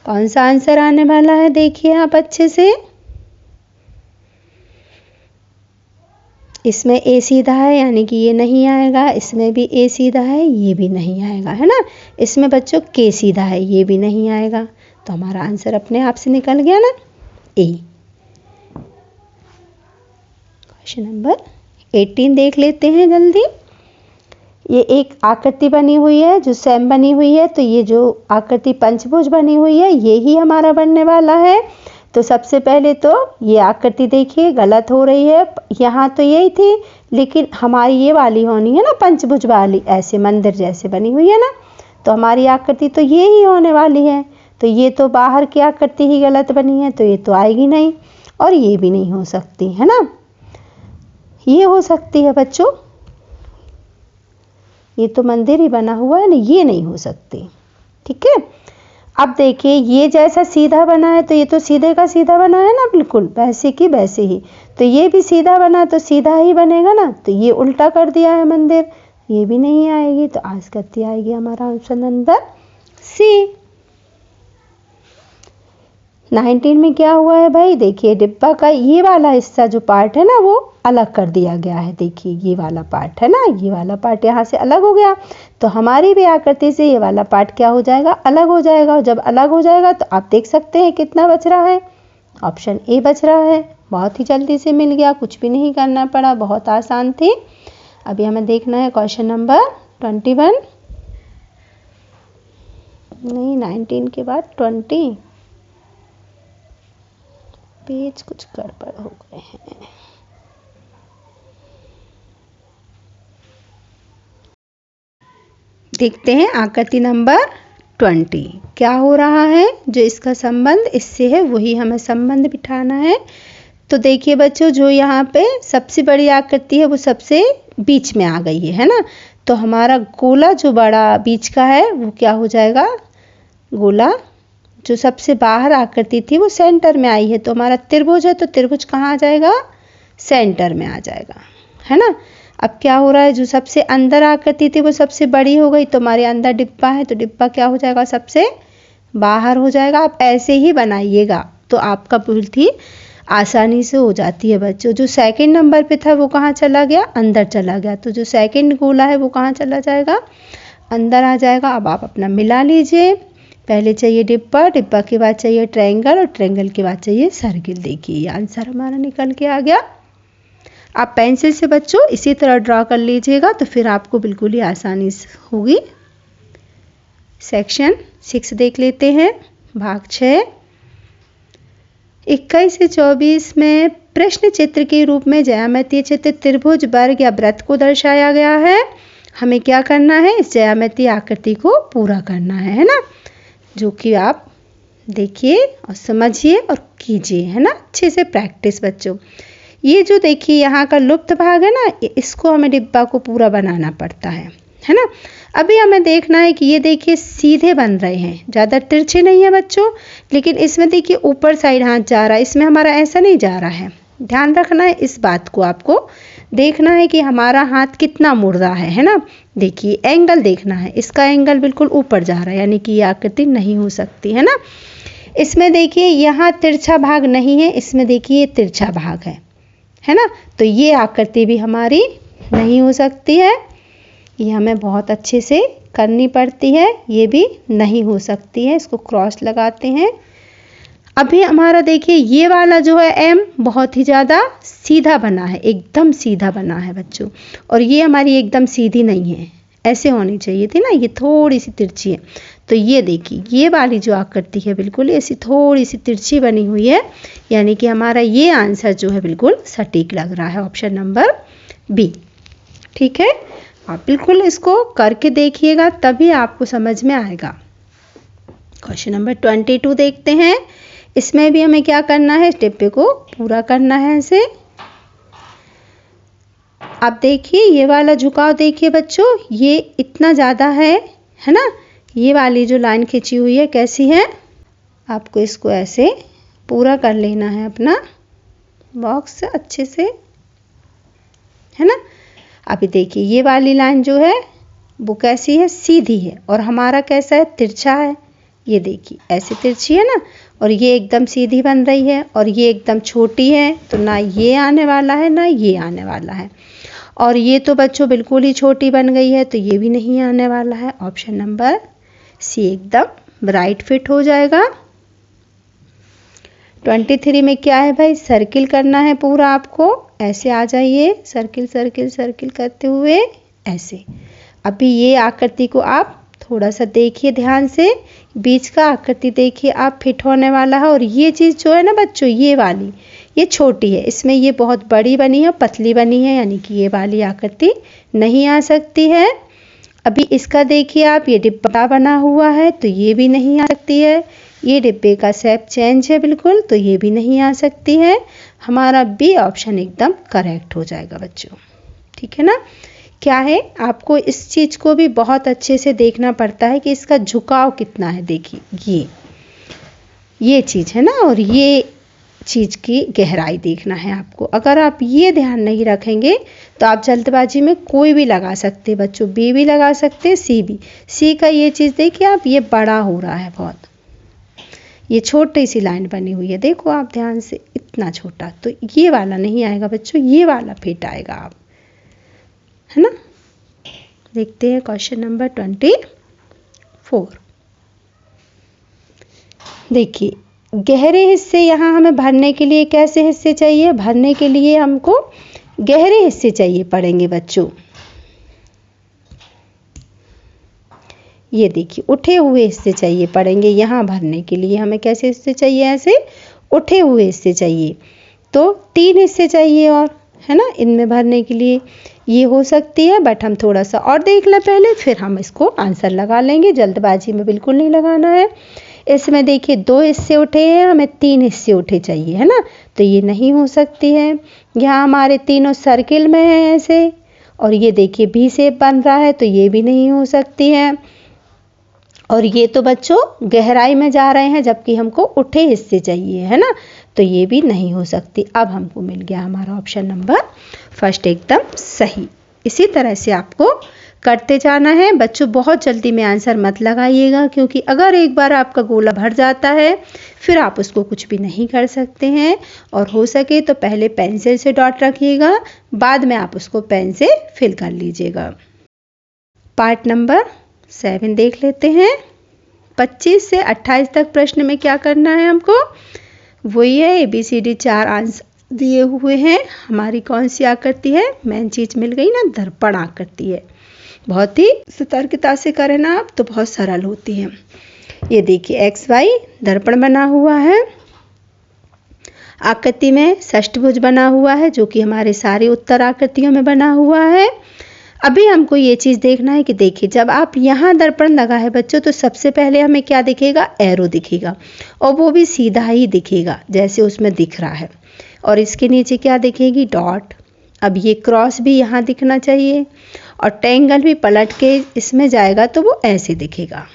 कौन सा आंसर आने वाला है, देखिए आप अच्छे से। इसमें ए सीधा है, यानी कि ये नहीं आएगा, इसमें भी ए सीधा है, ये भी नहीं आएगा, है ना। इसमें बच्चों के सीधा है, ये भी नहीं आएगा, तो हमारा आंसर अपने आप से निकल गया ना, ए। क्वेश्चन नंबर 18 देख लेते हैं जल्दी। ये एक आकृति बनी हुई है जो सेम बनी हुई है, तो ये जो आकृति पंचभुज बनी हुई है ये ही हमारा बनने वाला है। तो सबसे पहले तो ये आकृति देखिए गलत हो रही है, यहाँ तो यही थी, लेकिन हमारी ये वाली होनी है ना पंचभुज वाली, ऐसे मंदिर जैसे बनी हुई है ना, तो हमारी आकृति तो ये ही होने वाली है। तो ये तो बाहर की आकृति ही गलत बनी है, तो ये तो आएगी नहीं, और ये भी नहीं हो सकती, है ना। ये हो सकती है बच्चों, ये तो मंदिर ही बना हुआ है ना, ये नहीं हो सकती, ठीक है। अब देखिए ये जैसा सीधा बना है तो ये तो सीधे का सीधा बना है ना, बिल्कुल वैसे की वैसे ही। तो ये भी सीधा बना तो सीधा ही बनेगा ना। तो ये उल्टा कर दिया है मंदिर, ये भी नहीं आएगी। तो आसकृति आएगी हमारा ऑप्शन नंबर सी। 19 में क्या हुआ है भाई, देखिए डिब्बा का ये वाला हिस्सा जो पार्ट है ना वो अलग कर दिया गया है। देखिए ये वाला पार्ट है ना, ये वाला पार्ट यहाँ से अलग हो गया। तो हमारी भी आकृति से ये वाला पार्ट क्या हो जाएगा, अलग हो जाएगा। और जब अलग हो जाएगा तो आप देख सकते हैं कितना बच रहा है, ऑप्शन ए बच रहा है। बहुत ही जल्दी से मिल गया, कुछ भी नहीं करना पड़ा, बहुत आसान थी। अभी हमें देखना है क्वेश्चन नंबर 21, नहीं 19 के बाद 20, पेज कुछ गड़बड़ हो गए हैं। देखते हैं आकृति नंबर 20 क्या हो रहा है। जो इसका संबंध इससे है वही हमें संबंध बिठाना है। तो देखिए बच्चों, जो यहाँ पे सबसे बड़ी आकृति है वो सबसे बीच में आ गई है ना। तो हमारा गोला जो बड़ा बीच का है वो क्या हो जाएगा, गोला जो सबसे बाहर आकृति थी वो सेंटर में आई है। तो हमारा त्रिभुज है तो त्रिभुज कहाँ आ जाएगा, सेंटर में आ जाएगा, है ना। अब क्या हो रहा है, जो सबसे अंदर आकृति थी वो सबसे बड़ी हो गई। तो हमारे अंदर डिब्बा है तो डिब्बा क्या हो जाएगा, सबसे बाहर हो जाएगा। आप ऐसे ही बनाइएगा तो आपका बहुत ही आसानी से हो जाती है बच्चों। जो सेकंड नंबर पे था वो कहाँ चला गया, अंदर चला गया। तो जो सेकंड गोला है वो कहाँ चला जाएगा, अंदर आ जाएगा। अब आप अपना मिला लीजिए, पहले चाहिए डिब्बा, डिब्बा के बाद चाहिए ट्रायंगल और ट्रायंगल के बाद चाहिए सर्किल। देखिए ये आंसर हमारा निकल के आ गया। आप पेंसिल से बच्चों इसी तरह ड्रॉ कर लीजिएगा तो फिर आपको बिल्कुल ही आसानी होगी। सेक्शन 6 देख लेते हैं, भाग 6। 21 से 24 में प्रश्न चित्र के रूप में ज्यामितीय चित्र त्रिभुज, वर्ग या वृत्त को दर्शाया गया है। हमें क्या करना है, इस ज्यामितीय आकृति को पूरा करना है ना। जो कि आप देखिए और समझिए और कीजिए, है ना, अच्छे से प्रैक्टिस बच्चों। ये जो देखिए यहाँ का लुप्त भाग है ना, इसको हमें डिब्बा को पूरा बनाना पड़ता है ना। अभी हमें देखना है कि ये देखिए सीधे बन रहे हैं, ज़्यादा तिरछे नहीं है बच्चों। लेकिन इसमें देखिए ऊपर साइड हाथ जा रहा है, इसमें हमारा ऐसा नहीं जा रहा है। ध्यान रखना है इस बात को, आपको देखना है कि हमारा हाथ कितना मुड़ रहा है ना। देखिए एंगल देखना है, इसका एंगल बिल्कुल ऊपर जा रहा है, यानी कि ये आकृति नहीं हो सकती, है ना। इसमें देखिए यहाँ तिरछा भाग नहीं है, इसमें देखिए ये तिरछा भाग है ना। तो ये आकृति भी हमारी नहीं हो सकती है, ये हमें बहुत अच्छे से करनी पड़ती है। ये भी नहीं हो सकती है, इसको क्रॉस लगाते हैं। अभी हमारा देखिए ये वाला जो है एम बहुत ही ज़्यादा सीधा बना है, एकदम सीधा बना है बच्चों। और ये हमारी एकदम सीधी नहीं है, ऐसे होनी चाहिए थी ना, ये थोड़ी सी तिरछी है। तो ये देखिए ये वाली जो आकृति है बिल्कुल ऐसी थोड़ी सी तिरछी बनी हुई है, यानी कि हमारा ये आंसर जो है बिल्कुल सटीक लग रहा है, ऑप्शन नंबर बी। ठीक है, आप बिल्कुल इसको करके देखिएगा तभी आपको समझ में आएगा। क्वेश्चन नंबर 22 देखते हैं। इसमें भी हमें क्या करना है, डिब्बे को पूरा करना है ऐसे। आप देखिए ये वाला झुकाव देखिए बच्चों, ये इतना ज़्यादा है ना। ये वाली जो लाइन खींची हुई है कैसी है, आपको इसको ऐसे पूरा कर लेना है अपना बॉक्स अच्छे से, है ना। अभी देखिए ये वाली लाइन जो है वो कैसी है, सीधी है। और हमारा कैसा है, तिरछा है। ये देखिए ऐसे तिरछी है ना, और ये एकदम सीधी बन रही है। और ये एकदम छोटी है, तो ना ये आने वाला है ना ये आने वाला है। और ये तो बच्चों बिल्कुल ही छोटी बन गई है, तो ये भी नहीं आने वाला है। ऑप्शन नंबर सी एकदम राइट फिट हो जाएगा। 23 में क्या है भाई, सर्किल करना है पूरा आपको। ऐसे आ जाइए, सर्किल सर्किल सर्किल करते हुए ऐसे। अभी ये आकृति को आप थोड़ा सा देखिए ध्यान से, बीच का आकृति देखिए आप फिट होने वाला है। और ये चीज़ जो है ना बच्चों, ये वाली ये छोटी है, इसमें ये बहुत बड़ी बनी है, पतली बनी है, यानी कि ये वाली आकृति नहीं आ सकती है। अभी इसका देखिए आप, ये डिब्बा बना हुआ है तो ये भी नहीं आ सकती है। ये डिब्बे का शेप चेंज है बिल्कुल, तो ये भी नहीं आ सकती है। हमारा बी ऑप्शन एकदम करेक्ट हो जाएगा बच्चों। ठीक है ना। क्या है, आपको इस चीज़ को भी बहुत अच्छे से देखना पड़ता है कि इसका झुकाव कितना है। देखिए ये चीज़ है ना, और ये चीज़ की गहराई देखना है आपको। अगर आप ये ध्यान नहीं रखेंगे तो आप जल्दबाजी में कोई भी लगा सकते हैं बच्चों, बी भी लगा सकते हैं, सी भी। सी का ये चीज़ देखिए आप, ये बड़ा हो रहा है बहुत, ये छोटी सी लाइन बनी हुई है, देखो आप ध्यान से, इतना छोटा। तो ये वाला नहीं आएगा बच्चों, ये वाला फिट आएगा आप, है ना। देखते हैं क्वेश्चन नंबर 24। देखिए गहरे हिस्से यहाँ हमें भरने के लिए कैसे हिस्से चाहिए, भरने के लिए हमको गहरे हिस्से चाहिए पड़ेंगे बच्चों। ये देखिए उठे हुए हिस्से चाहिए पड़ेंगे यहाँ भरने के लिए। हमें कैसे हिस्से चाहिए, ऐसे उठे हुए हिस्से चाहिए। तो 3 हिस्से चाहिए और, है ना, इनमें भरने के लिए। ये हो सकती है, बट हम थोड़ा सा और देख लें पहले, फिर हम इसको आंसर लगा लेंगे। जल्दबाजी में बिल्कुल नहीं लगाना है। इसमें देखिए 2 हिस्से उठे हैं, हमें 3 हिस्से उठे चाहिए, है ना। तो ये नहीं हो सकती है। यहाँ हमारे तीनों सर्किल में हैं ऐसे, और ये देखिए भी शेप बन रहा है, तो ये भी नहीं हो सकती है। और ये तो बच्चों गहराई में जा रहे हैं, जबकि हमको उठे हिस्से चाहिए, है ना, तो ये भी नहीं हो सकती। अब हमको मिल गया हमारा ऑप्शन नंबर फर्स्ट एकदम सही। इसी तरह से आपको करते जाना है बच्चों। बहुत जल्दी में आंसर मत लगाइएगा, क्योंकि अगर एक बार आपका गोला भर जाता है फिर आप उसको कुछ भी नहीं कर सकते हैं। और हो सके तो पहले पेंसिल से डॉट रखिएगा, बाद में आप उसको पेन से फिल कर लीजिएगा। पार्ट नंबर 7 देख लेते हैं। 25 से 28 तक प्रश्न में क्या करना है हमको, वही है ABCD 4 आंसर दिए हुए हैं। हमारी कौन सी आकृति है, मेन चीज़ मिल गई ना, दर्पण आकृति है। बहुत ही सतर्कता से करें ना आप, तो बहुत सरल होती है। ये देखिए XY दर्पण बना हुआ है, आकृति में षष्ठभुज बना हुआ है, जो कि हमारे सारे उत्तर आकृतियों में बना हुआ है। अभी हमको ये चीज़ देखना है कि देखिए जब आप यहाँ दर्पण लगा है बच्चों, तो सबसे पहले हमें क्या दिखेगा, एरो दिखेगा, और वो भी सीधा ही दिखेगा जैसे उसमें दिख रहा है। और इसके नीचे क्या दिखेगी, डॉट। अब ये क्रॉस भी यहाँ दिखना चाहिए, और ट्रायंगल भी पलट के इसमें जाएगा तो वो ऐसे दिखेगा।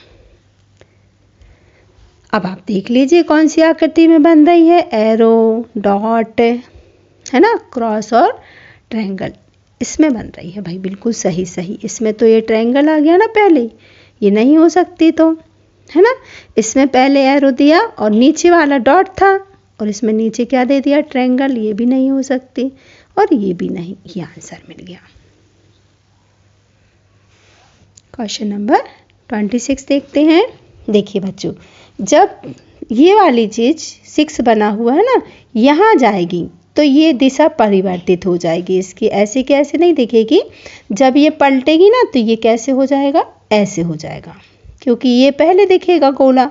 अब आप देख लीजिए कौन सी आकृति में बन रही है, एरो, डॉट, है ना, क्रॉस और ट्रायंगल इसमें बन रही है भाई, बिल्कुल सही सही। इसमें तो ये ट्रायंगल आ गया ना पहले, ये नहीं हो सकती तो, है ना। इसमें पहले एरो दिया और नीचे वाला डॉट था, और इसमें नीचे क्या दे दिया, ट्रायंगल, ये भी नहीं हो सकती, और ये भी नहीं। ये आंसर मिल गया। क्वेश्चन नंबर 26 देखते हैं। देखिए बच्चों, जब ये वाली चीज़ 6 बना हुआ है ना, यहाँ जाएगी तो ये दिशा परिवर्तित हो जाएगी इसकी, ऐसे कैसे नहीं दिखेगी। जब ये पलटेगी ना तो ये कैसे हो जाएगा, ऐसे हो जाएगा, क्योंकि ये पहले दिखेगा गोला,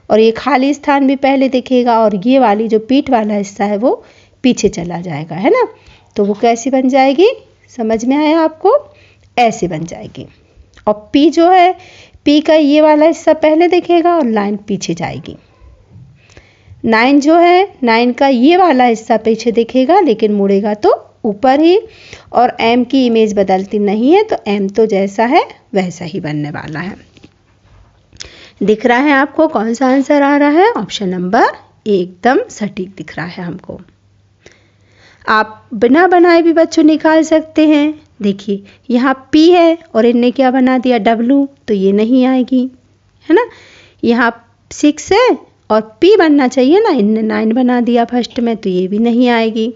और ये खाली स्थान भी पहले दिखेगा, और ये वाली जो पीठ वाला हिस्सा है वो पीछे चला जाएगा, है ना। तो वो कैसी बन जाएगी, समझ में आया आपको, ऐसे बन जाएगी। और P जो है, P का ये वाला हिस्सा पहले दिखेगा और लाइन पीछे जाएगी। 9 जो है, 9 का ये वाला हिस्सा पीछे दिखेगा, लेकिन मुड़ेगा तो ऊपर ही। और M की इमेज बदलती नहीं है, तो M तो जैसा है वैसा ही बनने वाला है। दिख रहा है आपको कौन सा आंसर आ रहा है, ऑप्शन नंबर एकदम सटीक दिख रहा है हमको। आप बिना बनाए भी बच्चों निकाल सकते हैं। देखिए यहाँ P है और इनने क्या बना दिया, W, तो ये नहीं आएगी, है ना। यहाँ 6 है और P बनना चाहिए ना, इनने 9 बना दिया फर्स्ट में, तो ये भी नहीं आएगी।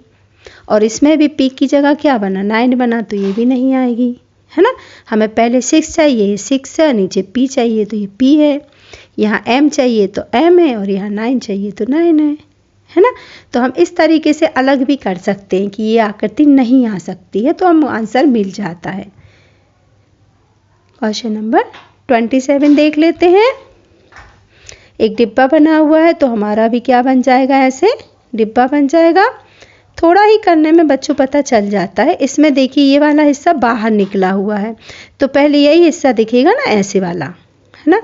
और इसमें भी P की जगह क्या बना, 9 बना, तो ये भी नहीं आएगी, है ना। हमें पहले 6 चाहिए, 6 है, नीचे P चाहिए तो ये P है। यहाँ M चाहिए तो M है, और यहाँ 9 चाहिए तो 9 है ना। तो हम इस तरीके से अलग भी कर सकते हैं कि ये आकृति नहीं आ सकती है, तो हम आंसर मिल जाता है। क्वेश्चन नंबर 27 देख लेते हैं। एक डिब्बा बना हुआ है, तो हमारा भी क्या बन जाएगा, ऐसे डिब्बा बन जाएगा। थोड़ा ही करने में बच्चों पता चल जाता है। इसमें देखिए ये वाला हिस्सा बाहर निकला हुआ है, तो पहले यही हिस्सा दिखेगा ना, ऐसे वाला, है ना,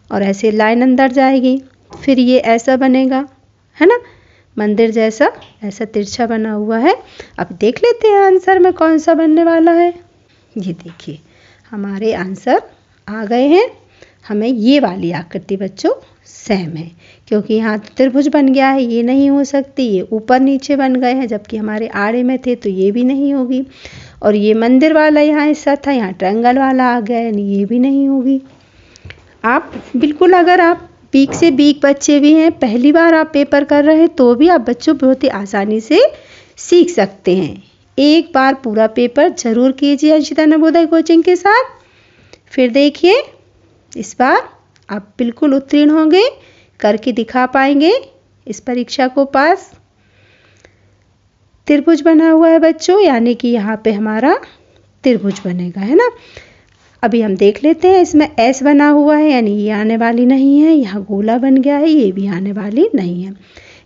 और ऐसे लाइन अंदर जाएगी, फिर ये ऐसा बनेगा, है ना, मंदिर जैसा, ऐसा तिरछा बना हुआ है। अब देख लेते हैं आंसर में कौन सा बनने वाला है। ये देखिए हमारे आंसर आ गए हैं। हमें ये वाली आकृति बच्चों सेम है, क्योंकि यहाँ तो त्रिभुज बन गया है, ये नहीं हो सकती। ये ऊपर नीचे बन गए हैं, जबकि हमारे आड़े में थे तो ये भी नहीं होगी। और ये मंदिर वाला यहाँ हिस्सा था, यहाँ ट्रायंगल वाला आ गया, यानी ये भी नहीं होगी। आप बिल्कुल, अगर आप वीक से वीक बच्चे भी हैं, पहली बार आप पेपर कर रहे हैं, तो भी आप बच्चों बहुत ही आसानी से सीख सकते हैं। एक बार पूरा पेपर जरूर कीजिए अंशिता नवोदय कोचिंग के साथ, फिर देखिए इस बार आप बिल्कुल उत्तीर्ण होंगे, करके दिखा पाएंगे इस परीक्षा को पास। त्रिभुज बना हुआ है बच्चों, यानी कि यहाँ पे हमारा त्रिभुज बनेगा, है ना। अभी हम देख लेते हैं, इसमें एस बना हुआ है, यानी ये आने वाली नहीं है। यहाँ गोला बन गया है, ये भी आने वाली नहीं है।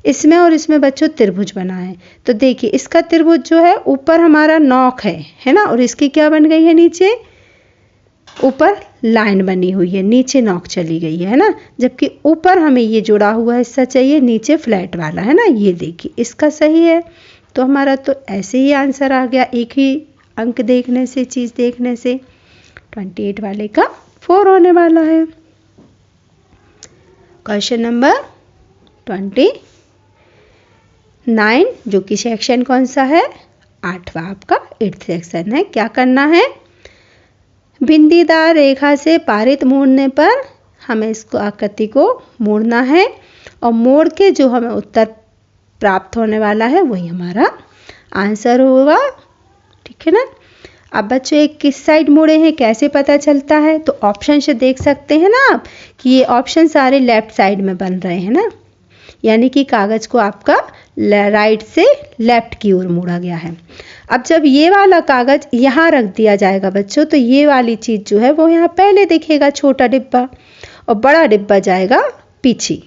इसमें और इसमें बच्चों त्रिभुज बना है, तो देखिए इसका त्रिभुज जो है ऊपर हमारा नोक है ना, और इसकी क्या बन गई है, नीचे ऊपर लाइन बनी हुई है, नीचे नोक चली गई है ना। जबकि ऊपर हमें ये जुड़ा हुआ हिस्सा चाहिए, नीचे फ्लैट वाला, है ना। ये देखिए इसका सही है, तो हमारा तो ऐसे ही आंसर आ गया, एक ही अंक देखने से, चीज़ देखने से। 28 वाले का 4 होने वाला है। क्वेश्चन नंबर 29, जो कि सेक्शन कौन सा है, 8वां आपका 8th सेक्शन है। क्या करना है, बिंदीदार रेखा से पारित मोड़ने पर हमें इसको आकृति को मोड़ना है, और मोड़ के जो हमें उत्तर प्राप्त होने वाला है वही हमारा आंसर होगा, ठीक है ना। अब बच्चों एक किस साइड मुड़े हैं कैसे पता चलता है, तो ऑप्शन से देख सकते हैं ना आप कि ये ऑप्शन सारे लेफ्ट साइड में बन रहे हैं ना, यानी कि कागज को आपका राइट से लेफ्ट की ओर मोड़ा गया है। अब जब ये वाला कागज यहाँ रख दिया जाएगा बच्चों, तो ये वाली चीज़ जो है वो यहाँ पहले दिखेगा, छोटा डिब्बा, और बड़ा डिब्बा जाएगा पीछे,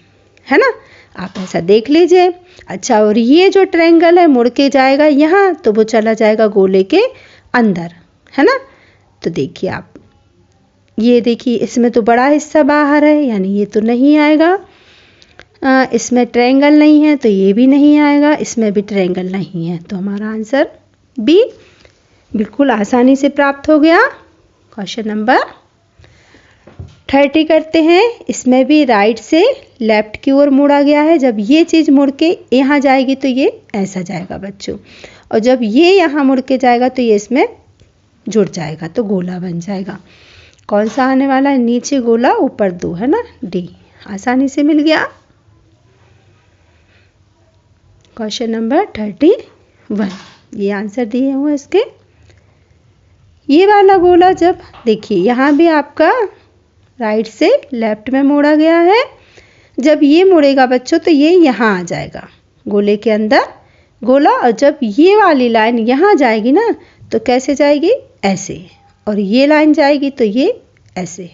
है ना। आप ऐसा देख लीजिए। अच्छा, और ये जो ट्रायंगल है मुड़ के जाएगा यहाँ, तो वो चला जाएगा गोले के अंदर, है ना। तो देखिए आप, ये देखिए इसमें तो बड़ा हिस्सा बाहर है, यानी ये तो नहीं आएगा। इसमें ट्रायंगल नहीं है तो ये भी नहीं आएगा, इसमें भी ट्रायंगल नहीं है, तो हमारा आंसर बी बिल्कुल आसानी से प्राप्त हो गया। क्वेश्चन नंबर 30 करते हैं। इसमें भी राइट से लेफ्ट की ओर मुड़ा गया है। जब ये चीज़ मुड़ के यहाँ जाएगी तो ये ऐसा जाएगा बच्चों, और जब ये यहाँ मुड़ के जाएगा तो ये इसमें जुड़ जाएगा, तो गोला बन जाएगा। कौन सा आने वाला है, नीचे गोला ऊपर 2, है ना, डी आसानी से मिल गया। क्वेश्चन नंबर 31, ये आंसर दिए हुए इसके। ये वाला गोला जब देखिए यहाँ भी आपका राइट से लेफ्ट में मोड़ा गया है, जब ये मुड़ेगा बच्चों तो ये यहाँ आ जाएगा गोले के अंदर गोला, और जब ये वाली लाइन यहाँ जाएगी ना तो कैसे जाएगी, ऐसे, और ये लाइन जाएगी तो ये ऐसे,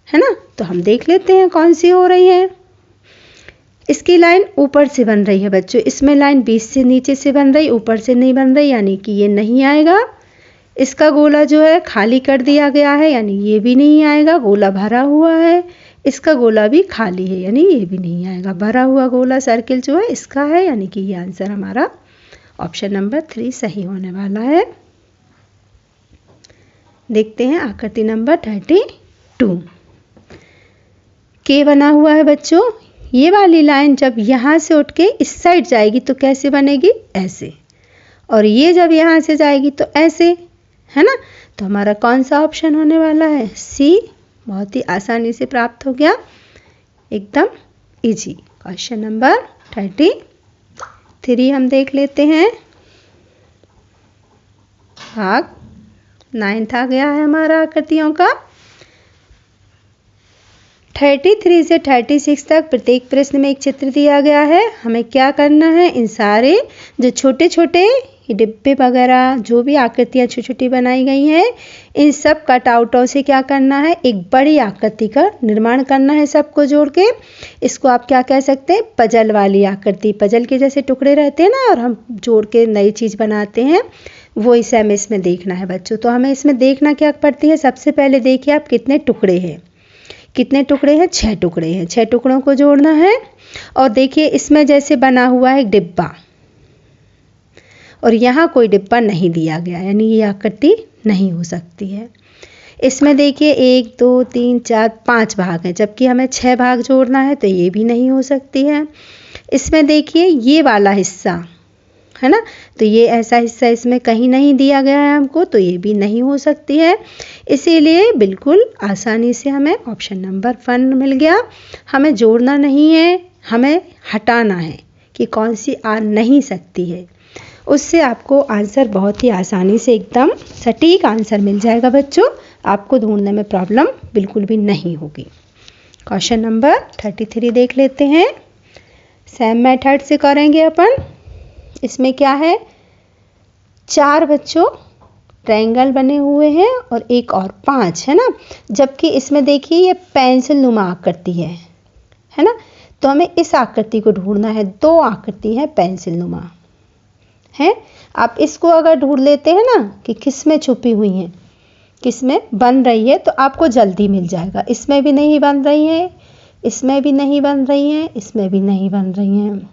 है ना। तो हम देख लेते हैं कौन सी हो रही है। इसकी लाइन ऊपर से बन रही है बच्चों, इसमें लाइन 20 से नीचे से बन रही, ऊपर से नहीं बन रही, यानी कि ये नहीं आएगा। इसका गोला जो है खाली कर दिया गया है, यानी ये भी नहीं आएगा, गोला भरा हुआ है। इसका गोला भी खाली है, यानी ये भी नहीं आएगा। भरा हुआ गोला सर्किल जो है इसका है, यानी कि ये आंसर हमारा ऑप्शन नंबर 3 सही होने वाला है। देखते हैं आकृति नंबर 32। के बना हुआ है बच्चों। ये वाली लाइन जब यहाँ से उठ के इस साइड जाएगी तो कैसे बनेगी, ऐसे, और ये जब यहाँ से जाएगी तो ऐसे, है ना। तो हमारा कौन सा ऑप्शन होने वाला है, सी, बहुत ही आसानी से प्राप्त हो गया, एकदम इजी। क्वेश्चन नंबर 33 हम देख लेते हैं। भाग 9 आ गया है हमारा आकृतियों का। 33 से 36 तक प्रत्येक प्रश्न में एक चित्र दिया गया है। हमें क्या करना है, इन सारे जो छोटे छोटे डिब्बे वगैरह जो भी आकृतियाँ छोटी छोटी बनाई गई हैं, इन सब कटआउटों से क्या करना है, एक बड़ी आकृति का निर्माण करना है सबको जोड़ के। इसको आप क्या कह सकते हैं, पजल वाली आकृति। पजल के जैसे टुकड़े रहते हैं ना, और हम जोड़ के नई चीज़ बनाते हैं, वो इसे हमें इसमें देखना है बच्चों। तो हमें इसमें देखना क्या पड़ती है, सबसे पहले देखिए आप कितने टुकड़े हैं। कितने टुकड़े हैं, 6 टुकड़े हैं। 6 टुकड़ों को जोड़ना है। और देखिए इसमें जैसे बना हुआ है एक डिब्बा, और यहाँ कोई डिब्बा नहीं दिया गया, यानी ये आकृति नहीं हो सकती है। इसमें देखिए 1 2 3 4 5 भाग हैं, जबकि हमें 6 भाग जोड़ना है, तो ये भी नहीं हो सकती है। इसमें देखिए ये वाला हिस्सा है ना, तो ये ऐसा हिस्सा इसमें कहीं नहीं दिया गया है हमको, तो ये भी नहीं हो सकती है। इसीलिए बिल्कुल आसानी से हमें ऑप्शन नंबर 1 मिल गया। हमें जोड़ना नहीं है, हमें हटाना है कि कौन सी आ नहीं सकती है। उससे आपको आंसर बहुत ही आसानी से एकदम सटीक आंसर मिल जाएगा बच्चों। आपको ढूंढने में प्रॉब्लम बिल्कुल भी नहीं होगी। क्वेश्चन नंबर 33 देख लेते हैं। सेम मेथड से करेंगे अपन। इसमें क्या है, 4 बच्चों ट्रायंगल बने हुए हैं और एक और 5 है ना, जबकि इसमें देखिए ये पेंसिल नुमा आकृति है ना, तो हमें इस आकृति को ढूंढना है। 2 आकृति है पेंसिल नुमा है। आप इसको अगर ढूंढ लेते हैं ना कि किस में छुपी हुई हैं, किस में बन रही है, तो आपको जल्दी मिल जाएगा। इसमें भी नहीं बन रही है, इसमें भी नहीं बन रही हैं, इसमें भी नहीं बन रही हैं,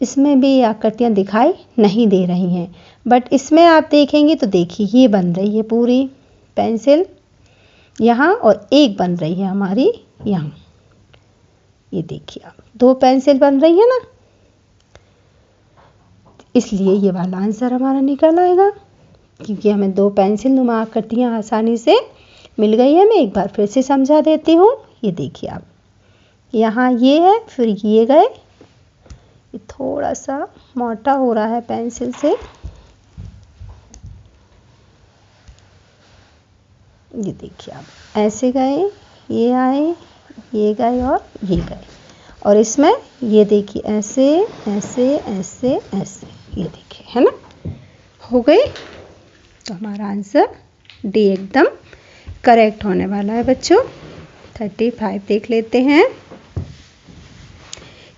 इसमें भी आकृतियाँ दिखाई नहीं दे रही हैं, बट इसमें आप देखेंगे तो देखिए ये बन रही है पूरी पेंसिल यहाँ, और एक बन रही है हमारी यहाँ। ये देखिए आप 2 पेंसिल बन रही है ना, इसलिए ये वाला आंसर हमारा निकल आएगा, क्योंकि हमें 2 पेंसिल नुमा आकृतियाँ आसानी से मिल गई है। मैं एक बार फिर से समझा देती हूँ। ये देखिए आप, यहाँ ये है, फिर ये गए, ये थोड़ा सा मोटा हो रहा है पेंसिल से। ये देखिए आप, ऐसे गए, ये आए, ये गए और ये गए, और इसमें ये देखिए ऐसे ऐसे ऐसे ऐसे, ये देखिए है ना, हो गई। तो हमारा आंसर डी एकदम करेक्ट होने वाला है बच्चों। 35 देख लेते हैं।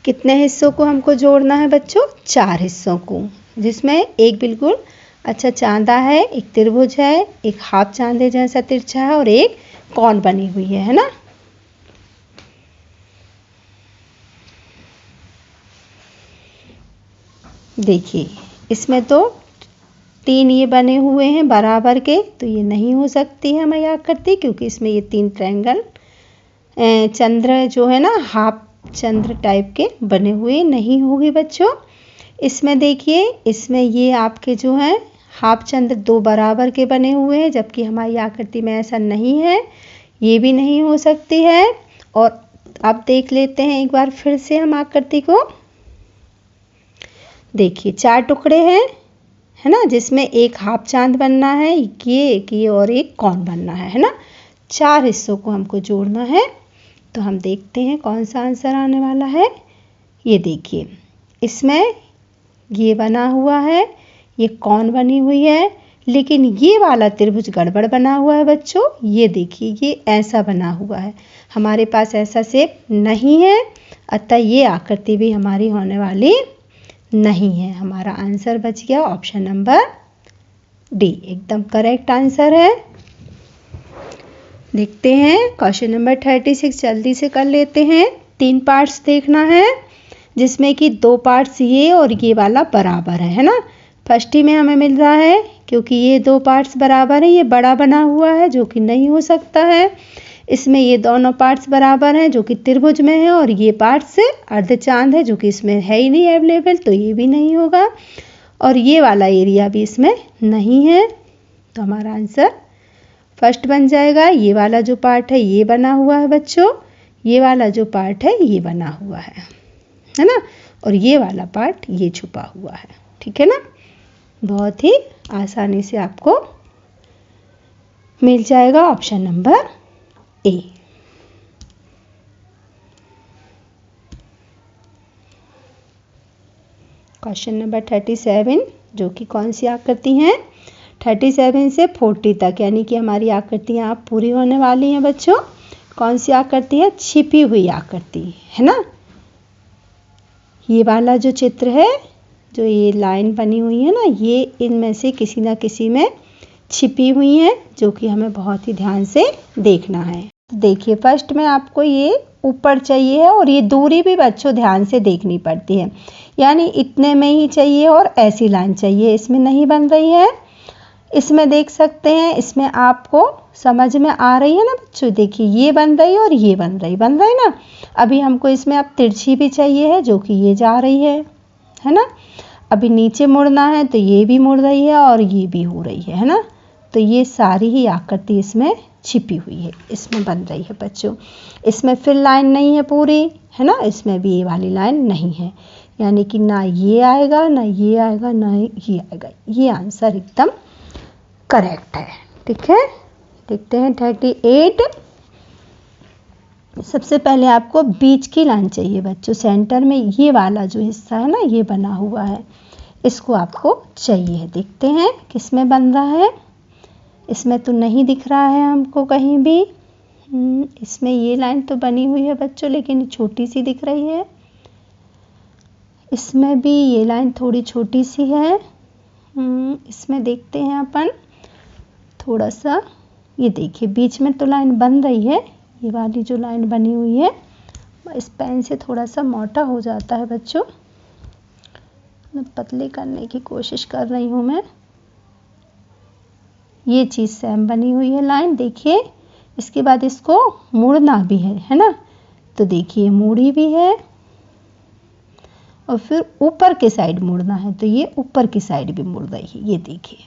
कितने हिस्सों को हमको जोड़ना है बच्चों? 4 हिस्सों को, जिसमें एक बिल्कुल अच्छा चांदा है, एक त्रिभुज है, एक हाफ चांदे जैसा तिरछा है और एक कौन बनी हुई है ना। देखिए इसमें तो 3 ये बने हुए हैं बराबर के, तो ये नहीं हो सकती है हमें आकृति, क्योंकि इसमें ये 3 ट्रायंगल चंद्र जो है ना, हाफ चंद्र टाइप के बने हुए नहीं होगी बच्चों। इसमें देखिए, इसमें ये आपके जो है हाफ चंद्र 2 बराबर के बने हुए हैं, जबकि हमारी आकृति में ऐसा नहीं है, ये भी नहीं हो सकती है। और अब देख लेते हैं एक बार फिर से हम आकृति को। देखिए 4 टुकड़े हैं है ना, जिसमें एक हाफ चांद बनना है, ये और एक कौन बनना है ना। 4 हिस्सों को हमको जोड़ना है, तो हम देखते हैं कौन सा आंसर आने वाला है। ये देखिए, इसमें ये बना हुआ है, ये कौन बनी हुई है, लेकिन ये वाला त्रिभुज गड़बड़ बना हुआ है बच्चों। ये देखिए, ये ऐसा बना हुआ है, हमारे पास ऐसा शेप नहीं है, अतः ये आकृति भी हमारी होने वाली नहीं है। हमारा आंसर बच गया ऑप्शन नंबर डी, एकदम करेक्ट आंसर है। देखते हैं क्वेश्चन नंबर 36, जल्दी से कर लेते हैं। 3 पार्ट्स देखना है, जिसमें कि 2 पार्ट्स ये और ये वाला बराबर है ना। फर्स्ट ही में हमें मिल रहा है, क्योंकि ये 2 पार्ट्स बराबर है, ये बड़ा बना हुआ है जो कि नहीं हो सकता है। इसमें ये दोनों पार्ट्स बराबर हैं जो कि त्रिभुज में है, और ये पार्ट्स अर्धचांद है जो कि इसमें है ही नहीं अवेलेबल, तो ये भी नहीं होगा। और ये वाला एरिया भी इसमें नहीं है, तो हमारा आंसर फर्स्ट बन जाएगा। ये वाला जो पार्ट है ये बना हुआ है बच्चों, ये वाला जो पार्ट है ये बना हुआ है ना, और ये वाला पार्ट ये छुपा हुआ है। ठीक है ना, बहुत ही आसानी से आपको मिल जाएगा option number A. Question number 37, जो कि कौन सी आकृति हैं? 37 से 40 तक, यानी कि हमारी आकृतियाँ आप पूरी होने वाली हैं बच्चों। कौन सी आकृति है? छिपी हुई आकृति है ना। ये वाला जो चित्र है, जो ये लाइन बनी हुई है ना, ये इनमें से किसी ना किसी में छिपी हुई है, जो कि हमें बहुत ही ध्यान से देखना है। देखिए फर्स्ट में आपको ये ऊपर चाहिए है, और ये दूरी भी बच्चों ध्यान से देखनी पड़ती है। यानी इतने में ही चाहिए और ऐसी लाइन चाहिए, इसमें नहीं बन रही है। इसमें देख सकते हैं, इसमें आपको समझ में आ रही है ना बच्चों, देखिए ये बन रही है और ये बन रही ना। अभी हमको इसमें अब तिरछी भी चाहिए है, जो कि ये जा रही है ना। अभी नीचे मुड़ना है तो ये भी मुड़ रही है और ये भी हो रही है ना। तो ये सारी ही आकृति इसमें छिपी हुई है, इसमें बन रही है बच्चों। इसमें फिर लाइन नहीं है पूरी, है ना, इसमें भी ये वाली लाइन नहीं है, यानी कि ना ये आएगा ना ये आएगा ना ये आएगा। ये आंसर एकदम करेक्ट है। ठीक है, देखते हैं 38। सबसे पहले आपको बीच की लाइन चाहिए बच्चों, सेंटर में ये वाला जो हिस्सा है ना, ये बना हुआ है, इसको आपको चाहिए। देखते हैं किस में बन रहा है। इसमें तो नहीं दिख रहा है हमको कहीं भी। इसमें ये लाइन तो बनी हुई है बच्चों, लेकिन छोटी सी दिख रही है। इसमें भी ये लाइन थोड़ी छोटी सी है। इसमें देखते हैं अपन थोड़ा सा, ये देखिए बीच में तो लाइन बन रही है, ये वाली जो लाइन बनी हुई है। इस पेन से थोड़ा सा मोटा हो जाता है बच्चों, पतले करने की कोशिश कर रही हूँ मैं। ये चीज़ सेम बनी हुई है लाइन, देखिए। इसके बाद इसको मुड़ना भी है ना। तो देखिए मुड़ी भी है और फिर ऊपर के साइड मुड़ना है, तो ये ऊपर की साइड भी मुड़ रही है। ये देखिए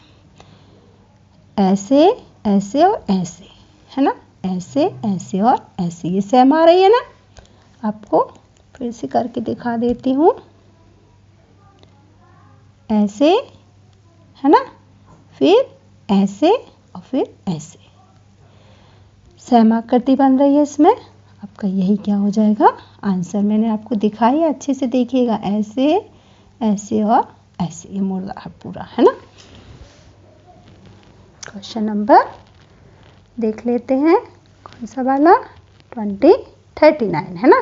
ऐसे ऐसे और ऐसे, है ना, ऐसे ऐसे और ऐसे, ये सेम आ रही है ना। आपको फिर से करके दिखा देती हूँ। ऐसे, है ना, फिर ऐसे और फिर ऐसे, सेम आकृति बन रही है इसमें। आपका यही क्या हो जाएगा आंसर। मैंने आपको दिखाई, अच्छे से देखिएगा, ऐसे ऐसे और ऐसे, ये मुड़ रहा है पूरा, है ना। क्वेश्चन नंबर देख लेते हैं, कौन सा वाला, 39 है ना।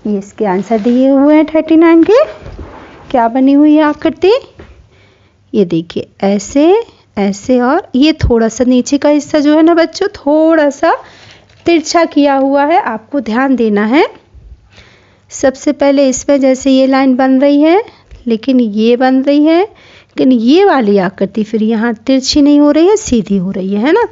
ये इसके आंसर दिए हुए हैं 39 के। क्या बनी हुई है आकृति, ये देखिए ऐसे ऐसे और ये थोड़ा सा नीचे का हिस्सा जो है ना बच्चों, थोड़ा सा तिरछा किया हुआ है, आपको ध्यान देना है। सबसे पहले इसमें जैसे ये लाइन बन रही है, लेकिन ये बन रही है, लेकिन ये वाली आकृति फिर यहाँ तिरछी नहीं हो रही है, सीधी हो रही है ना।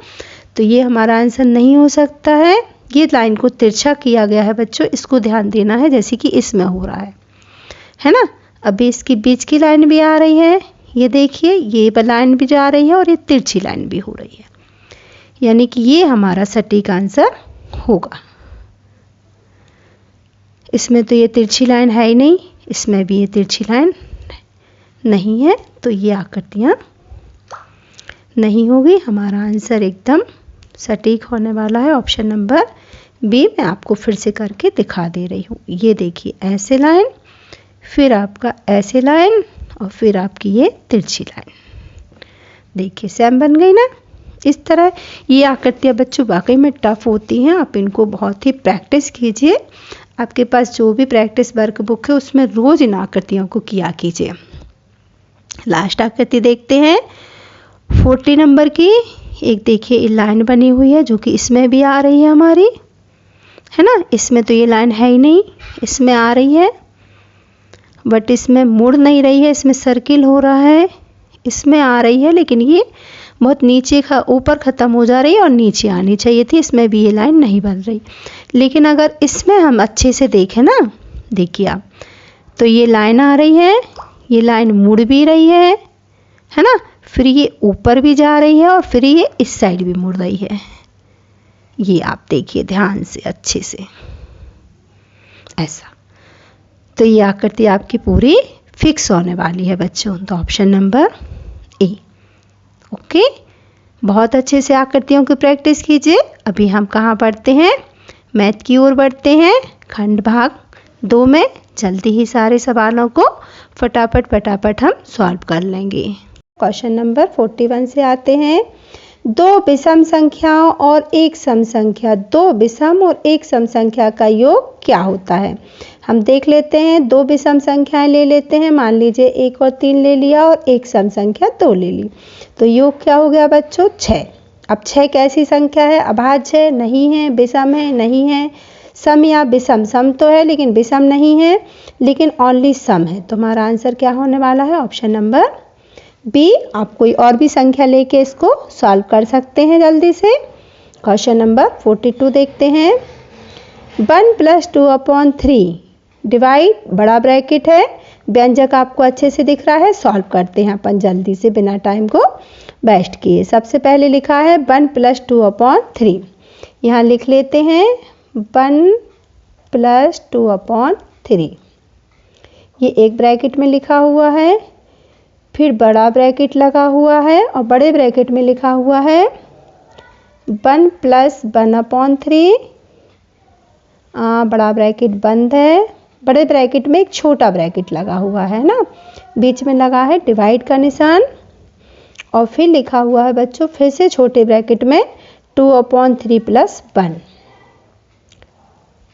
तो ये हमारा आंसर नहीं हो सकता है। ये लाइन को तिरछा किया गया है बच्चों, इसको ध्यान देना है, जैसे कि इसमें हो रहा है ना। अभी इसकी बीच की लाइन भी आ रही है, ये देखिए ये लाइन भी जा रही है और ये तिरछी लाइन भी हो रही है, यानी कि ये हमारा सटीक आंसर होगा। इसमें तो ये तिरछी लाइन है ही नहीं, इसमें भी ये तिरछी लाइन नहीं है, तो ये आकृतियाँ नहीं होगी। हमारा आंसर एकदम सटीक होने वाला है ऑप्शन नंबर बी। मैं आपको फिर से करके दिखा दे रही हूँ। ये देखिए ऐसे लाइन, फिर आपका ऐसे लाइन और फिर आपकी ये तिरछी लाइन, देखिए सेम बन गई ना। इस तरह ये आकृतियाँ बच्चों वाकई में टफ होती हैं, आप इनको बहुत ही प्रैक्टिस कीजिए। आपके पास जो भी प्रैक्टिस वर्कबुक है उसमें रोज़ इन आकृतियों को किया कीजिए। लास्ट आकृति देखते हैं 40 नंबर की। एक देखिए लाइन बनी हुई है जो कि इसमें भी आ रही है हमारी, है ना। इसमें तो ये लाइन है ही नहीं, इसमें आ रही है बट इसमें मुड़ नहीं रही है, इसमें सर्किल हो रहा है, इसमें आ रही है, लेकिन ये बहुत नीचे ऊपर ख़त्म हो जा रही है और नीचे आनी चाहिए थी। इसमें भी ये लाइन नहीं बन रही, लेकिन अगर इसमें हम अच्छे से देखें ना, देखिए आप, तो ये लाइन आ रही है, ये लाइन मुड़ भी रही है ना, फिर ये ऊपर भी जा रही है और फिर ये इस साइड भी मुड़ रही है। ये आप देखिए ध्यान से अच्छे से, ऐसा। तो ये आकृति आपकी पूरी फिक्स होने वाली है बच्चों, तो ऑप्शन नंबर ए। ओके, बहुत अच्छे से आकृतियों की प्रैक्टिस कीजिए। अभी हम कहाँ बढ़ते हैं, मैथ की ओर बढ़ते हैं, खंड भाग 2 में। जल्दी ही सारे सवालों को फटाफट हम सॉल्व कर लेंगे। क्वेश्चन नंबर 41 से आते हैं। 2 विषम संख्याओं और एक सम संख्या, 2 विषम और एक सम संख्या का योग क्या होता है। हम देख लेते हैं। 2 विषम संख्याएं ले लेते हैं, मान लीजिए 1 और 3 ले लिया और एक सम संख्या 2 ले ली, तो योग क्या हो गया बच्चों 6। अब 6 कैसी संख्या है, अभाज्य है, नहीं है, विषम है, नहीं है, सम या विषम, सम तो है लेकिन विषम नहीं है, लेकिन ओनली सम है। तो हमारा आंसर क्या होने वाला है? Option number B. आप कोई और भी संख्या लेके इसको सॉल्व कर सकते हैं जल्दी से। क्वेश्चन नंबर 42 देखते हैं। 1 + 2/3 डिवाइड, बड़ा ब्रैकेट है, व्यंजक आपको अच्छे से दिख रहा है, सॉल्व करते हैं अपन जल्दी से बिना टाइम को वेस्ट किए। सबसे पहले लिखा है 1 + 2/3, यहाँ लिख लेते हैं 1 + 2/3। ये एक ब्रैकेट में लिखा हुआ है, फिर बड़ा ब्रैकेट लगा हुआ है और बड़े ब्रैकेट में लिखा हुआ है 1 + 1/3। बड़ा ब्रैकेट बंद है, बड़े ब्रैकेट में एक छोटा ब्रैकेट लगा हुआ है ना, बीच में लगा है डिवाइड का निशान, और फिर लिखा हुआ है बच्चों फिर से छोटे ब्रैकेट में 2/3 + 1,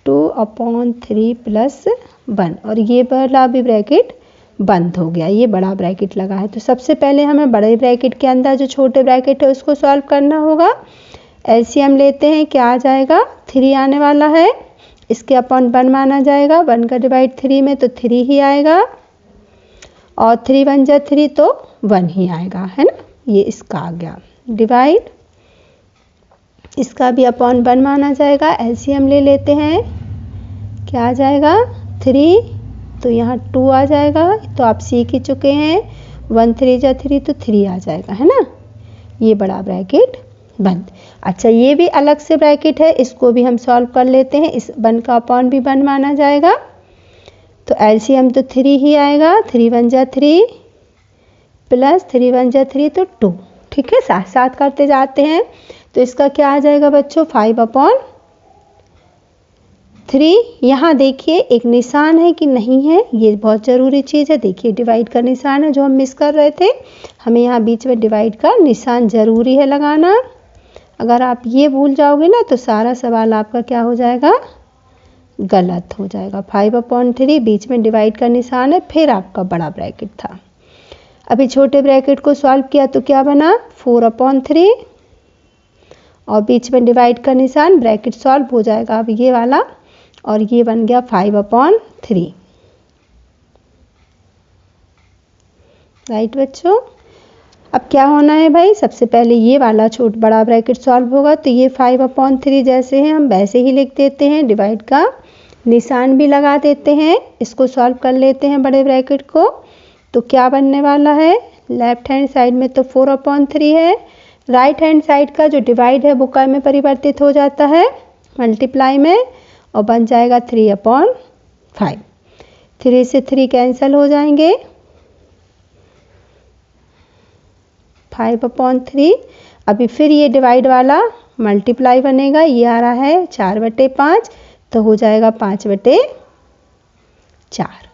2/3 + 1, और ये वाला भी ब्रैकेट बंद हो गया, ये बड़ा ब्रैकेट लगा है। तो सबसे पहले हमें बड़े ब्रैकेट के अंदर जो छोटे ब्रैकेट है उसको सॉल्व करना होगा। एलसीएम लेते हैं, क्या आ जाएगा? 3 आने वाला है, इसके अपॉन 1 माना जाएगा, 1 का डिवाइड 3 में तो 3 ही आएगा, और 3 × 1 = 3 तो 1 ही आएगा, है ना। ये इसका आ गया डिवाइड, इसका भी अपॉन 1 माना जाएगा। एलसीएम ले लेते हैं, क्या आ जाएगा? 3, तो यहाँ 2 आ जाएगा, तो आप सीख ही चुके हैं, 1 × 3 = 3 तो 3 आ जाएगा, है ना। ये बड़ा ब्रैकेट बंद। अच्छा, ये भी अलग से ब्रैकेट है, इसको भी हम सॉल्व कर लेते हैं। इस 1 का अपॉन भी 1 माना जाएगा, तो एलसीएम तो 3 ही आएगा, 3 × 1 = 3 प्लस 3 × 1 = 3 तो 2, ठीक है। साथ साथ करते जाते हैं, तो इसका क्या आ जाएगा बच्चों? 5/3। यहाँ देखिए एक निशान है कि नहीं है, ये बहुत ज़रूरी चीज़ है। देखिए डिवाइड का निशान है जो हम मिस कर रहे थे, हमें यहाँ बीच में डिवाइड का निशान ज़रूरी है लगाना। अगर आप ये भूल जाओगे ना तो सारा सवाल आपका क्या हो जाएगा? गलत हो जाएगा। 5/3 बीच में डिवाइड का निशान है, फिर आपका बड़ा ब्रैकेट था। अभी छोटे ब्रैकेट को सॉल्व किया तो क्या बना? 4/3, और बीच में डिवाइड का निशान, ब्रैकेट सॉल्व हो जाएगा अब ये वाला, और ये बन गया 5/3। राइट बच्चों। अब क्या होना है भाई? सबसे पहले ये वाला बड़ा ब्रैकेट सॉल्व होगा, तो ये 5/3 जैसे हैं हम वैसे ही लिख देते हैं, डिवाइड का निशान भी लगा देते हैं। इसको सॉल्व कर लेते हैं बड़े ब्रैकेट को, तो क्या बनने वाला है? लेफ्ट हैंड साइड में तो 4/3 है, राइट हैंड साइड का जो डिवाइड है वो काय में परिवर्तित हो जाता है? मल्टीप्लाई में, और बन जाएगा 3/5। 3 से 3 कैंसिल हो जाएंगे, 5/3। अभी फिर ये डिवाइड वाला मल्टीप्लाई बनेगा, ये आ रहा है 4/5, तो हो जाएगा 5/4।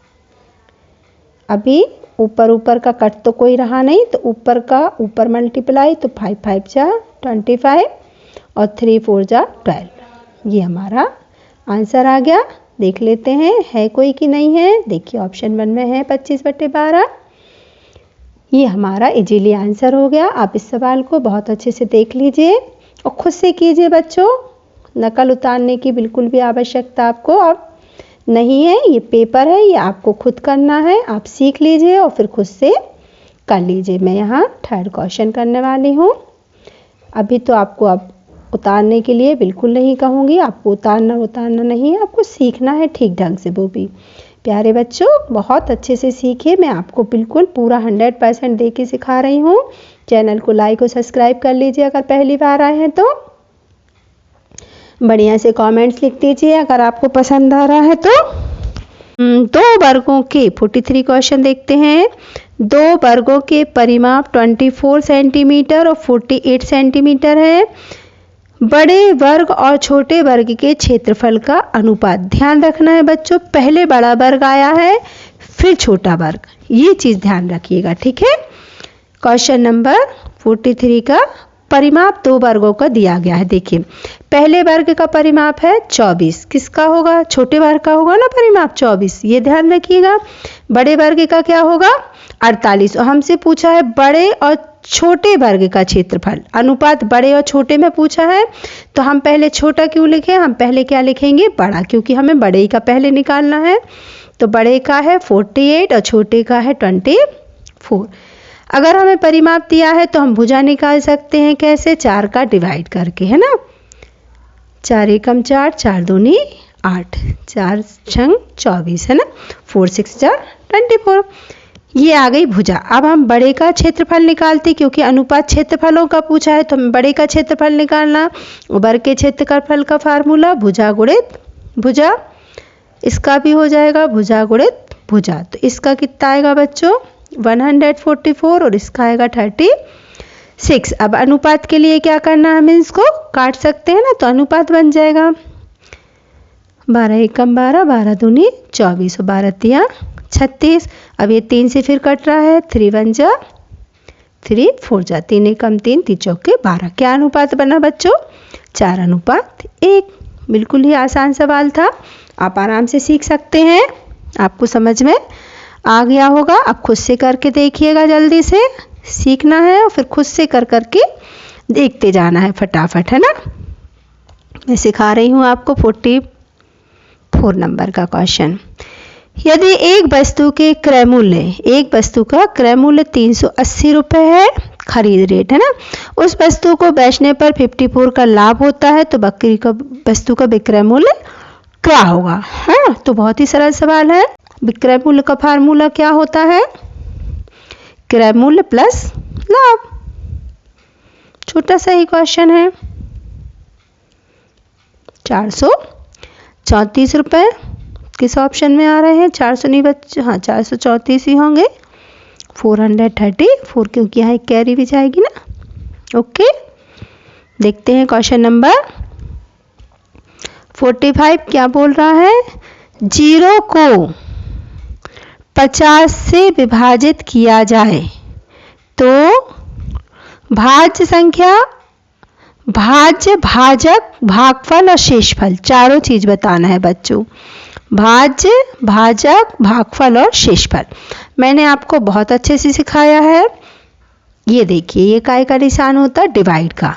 अभी ऊपर का कट तो कोई रहा नहीं, तो ऊपर का ऊपर मल्टीप्लाई, तो 5 × 5 = 25, और 3 × 4 = 12। ये हमारा आंसर आ गया। देख लेते हैं है कोई कि नहीं है। देखिए ऑप्शन 1 में है 25/12। ये हमारा इजीली आंसर हो गया। आप इस सवाल को बहुत अच्छे से देख लीजिए और खुद से कीजिए बच्चों। नकल उतारने की बिल्कुल भी आवश्यकता आपको अब नहीं है। ये पेपर है, ये आपको खुद करना है। आप सीख लीजिए और फिर खुद से कर लीजिए। मैं यहाँ 3rd क्वेश्चन करने वाली हूँ। अभी तो आपको अब उतारने के लिए बिल्कुल नहीं कहूँगी। आपको उतारना नहीं है, आपको सीखना है ठीक ढंग से। वो भी प्यारे बच्चों बहुत अच्छे से सीखिए। मैं आपको बिल्कुल पूरा 100% दे के सिखा रही हूँ। चैनल को लाइक और सब्सक्राइब कर लीजिए अगर पहली बार आए हैं तो। बढ़िया से कमेंट्स लिख दीजिए अगर आपको पसंद आ रहा है तो। 2 वर्गों के 43 क्वेश्चन देखते हैं। 2 वर्गों के परिमाप 24 सेंटीमीटर और 48 सेंटीमीटर है। बड़े वर्ग और छोटे वर्ग के क्षेत्रफल का अनुपात ध्यान रखना है बच्चों। पहले बड़ा वर्ग आया है फिर छोटा वर्ग, ये चीज़ ध्यान रखिएगा, ठीक है। क्वेश्चन नंबर 43 का परिमाप 2 वर्गों का दिया गया है। देखिए पहले वर्ग का परिमाप है 24, किसका होगा? छोटे वर्ग का होगा ना परिमाप 24, ये ध्यान रखिएगा। बड़े वर्ग का क्या होगा? 48। और हमसे पूछा है बड़े और छोटे वर्ग का क्षेत्रफल। अनुपात बड़े और छोटे में पूछा है तो हम पहले छोटा क्यों लिखें, हम पहले क्या लिखेंगे, बड़ा, क्योंकि हमें बड़े का पहले निकालना है। तो बड़े का है 48 और छोटे का है 24। अगर हमें परिमाप दिया है तो हम भुजा निकाल सकते हैं कैसे, 4 का डिवाइड करके, है ना। 4 एकम 4, 4 दूनी 8, 4 छंग 24, है ना। 4 6 जा 24। ये आ गई भुजा। अब हम बड़े का क्षेत्रफल निकालते, क्योंकि अनुपात क्षेत्रफलों का पूछा है तो हमें बड़े का क्षेत्रफल निकालना। वर्ग के क्षेत्रफल का फार्मूला भुजा गुणित भुजा, इसका भी हो जाएगा भुजा गुणित भुजा। तो इसका कितना आएगा बच्चों, 144 और इसका आएगा 36। अब अनुपात के लिए क्या करना है, हमें इसको काट सकते हैं ना, तो अनुपात बन जाएगा 12 एकम 12, 12 दूनी 24 और 12 तिया 36। अब ये 3 से फिर कट रहा है, 3 1 जा 3 4 जा, 3 एकम 3, 3 चौके 12। क्या अनुपात बना बच्चों, 4:1। बिल्कुल ही आसान सवाल था, आप आराम से सीख सकते हैं। आपको समझ में आ गया होगा। अब खुद से करके देखिएगा, जल्दी से सीखना है और फिर खुद से कर करके देखते जाना है फटाफट, है ना। मैं सिखा रही हूँ आपको 44 नंबर का क्वेश्चन। यदि एक वस्तु के क्रय मूल्य, एक वस्तु का क्रय मूल्य 380 रुपये है, खरीद रेट, है ना, उस वस्तु को बेचने पर 54 का लाभ होता है, तो बकरी का वस्तु का विक्रय मूल्य क्या होगा, है। तो बहुत ही सरल सवाल है। विक्रय मूल्य का फार्मूला क्या होता है, क्रय मूल्य प्लस लाभ। छोटा सा ही क्वेश्चन है। 434 रुपये किस ऑप्शन में आ रहे हैं, 400 नहीं बच्चे, हाँ 434 ही होंगे। 434 क्योंकि यहाँ एक कैरी भी जाएगी ना। ओके, देखते हैं क्वेश्चन नंबर 45 क्या बोल रहा है। 0 को 50 से विभाजित किया जाए तो भाज्य संख्या, भाज्य, भाजक, भागफल और शेषफल, चारों चीज बताना है बच्चों। भाज्य, भाजक, भागफल और शेषफल मैंने आपको बहुत अच्छे से सिखाया है। ये देखिए, ये काय का निशान होता है, डिवाइड का।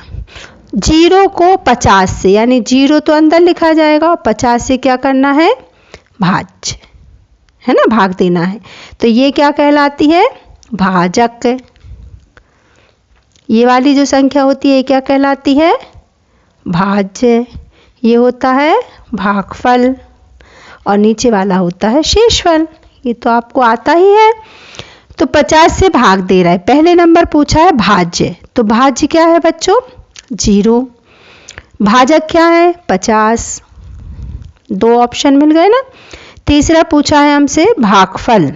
0 को 50 से, यानी 0 तो अंदर लिखा जाएगा और 50 से क्या करना है, भाज्य, है ना, भाग देना है। तो ये क्या कहलाती है, भाजक। ये वाली जो संख्या होती है क्या कहलाती है, भाज्य। ये होता है भागफल और नीचे वाला होता है शेषफल। ये तो आपको आता ही है। तो 50 से भाग दे रहा है, पहले नंबर पूछा है भाज्य, तो भाज्य क्या है बच्चों, 0। भाजक क्या है, 50। 2 ऑप्शन मिल गए ना। तीसरा पूछा है हमसे भागफल,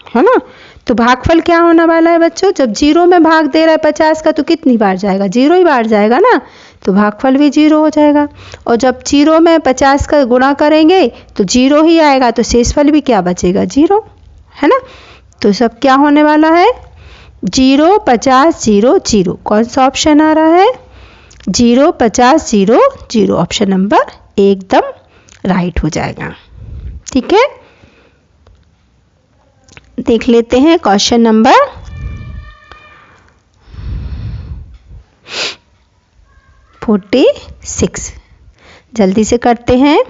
है ना। तो भागफल क्या होने वाला है बच्चों, जब 0 में भाग दे रहा है 50 का तो कितनी बार जाएगा, 0 ही बार जाएगा ना, तो भागफल भी 0 हो जाएगा। और जब 0 में 50 का गुणा करेंगे तो 0 ही आएगा, तो शेषफल भी क्या बचेगा, 0, है ना। तो सब क्या होने वाला है, 0 50 0 0। कौन सा ऑप्शन आ रहा है, 0 50 0 0। ऑप्शन नंबर एकदम राइट हो जाएगा। ठीक है, देख लेते हैं क्वेश्चन नंबर 46। जल्दी से करते हैं।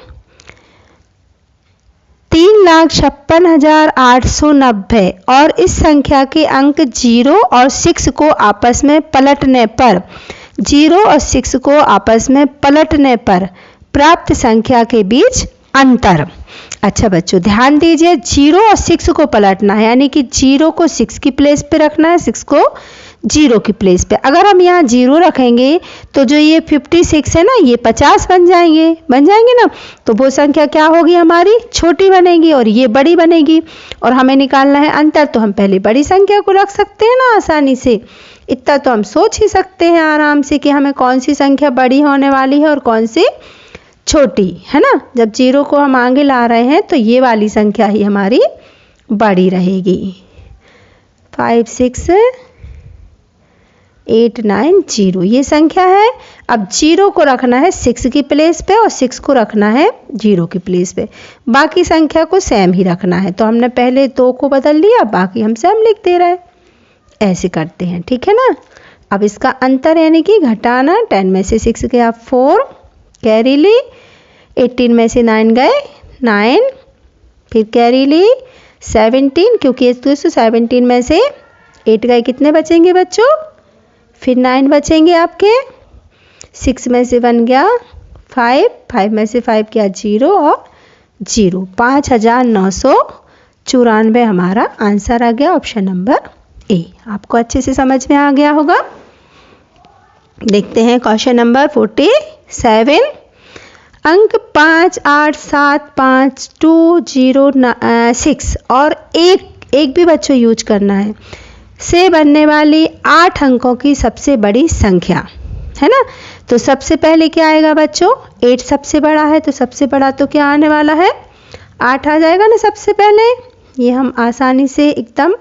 3,56,890 और इस संख्या के अंक 0 और 6 को आपस में पलटने पर, 0 और 6 को आपस में पलटने पर प्राप्त संख्या के बीच अंतर। अच्छा बच्चों ध्यान दीजिए, 0 और 6 को पलटना है, यानी कि 0 को 6 की प्लेस पे रखना है, 6 को 0 की प्लेस पे। अगर हम यहाँ 0 रखेंगे तो जो ये 56 है ना, ये 50 बन जाएंगे ना। तो वो संख्या क्या होगी, हमारी छोटी बनेगी और ये बड़ी बनेगी। और हमें निकालना है अंतर, तो हम पहले बड़ी संख्या को रख सकते हैं ना आसानी से। इतना तो हम सोच ही सकते हैं आराम से कि हमें कौन सी संख्या बड़ी होने वाली है और कौन सी छोटी, है ना। जब 0 को हम आगे ला रहे हैं तो ये वाली संख्या ही हमारी बड़ी रहेगी। 5 6 8 9 0 ये संख्या है। अब 0 को रखना है 6 की प्लेस पे और 6 को रखना है 0 की प्लेस पे। बाकी संख्या को सेम ही रखना है। तो हमने पहले 2 को बदल लिया, बाकी हम सेम लिख दे रहे हैं। ऐसे करते हैं, ठीक है ना। अब इसका अंतर यानी कि घटाना, 10 में से 6 गया 4, कैरी ली, 18 में से 9 गए 9, फिर कैरी ली 17, क्योंकि 17 में से 8 गए, कितने बचेंगे बच्चों, फिर 9 बचेंगे आपके, 6 में से 1 गया 5, 5 में से 5 गया 0 और 0, 5994 हमारा आंसर आ गया, ऑप्शन नंबर ए। आपको अच्छे से समझ में आ गया होगा। देखते हैं क्वेश्चन नंबर 47। अंक 5, 8, 7, 5, 2, 0, 6 और एक भी बच्चों यूज करना है से बनने वाली 8 अंकों की सबसे बड़ी संख्या है ना। तो सबसे पहले क्या आएगा बच्चों, 8 सबसे बड़ा है, तो सबसे बड़ा तो क्या आने वाला है, 8 आ जाएगा ना सबसे पहले। ये हम आसानी से एकदम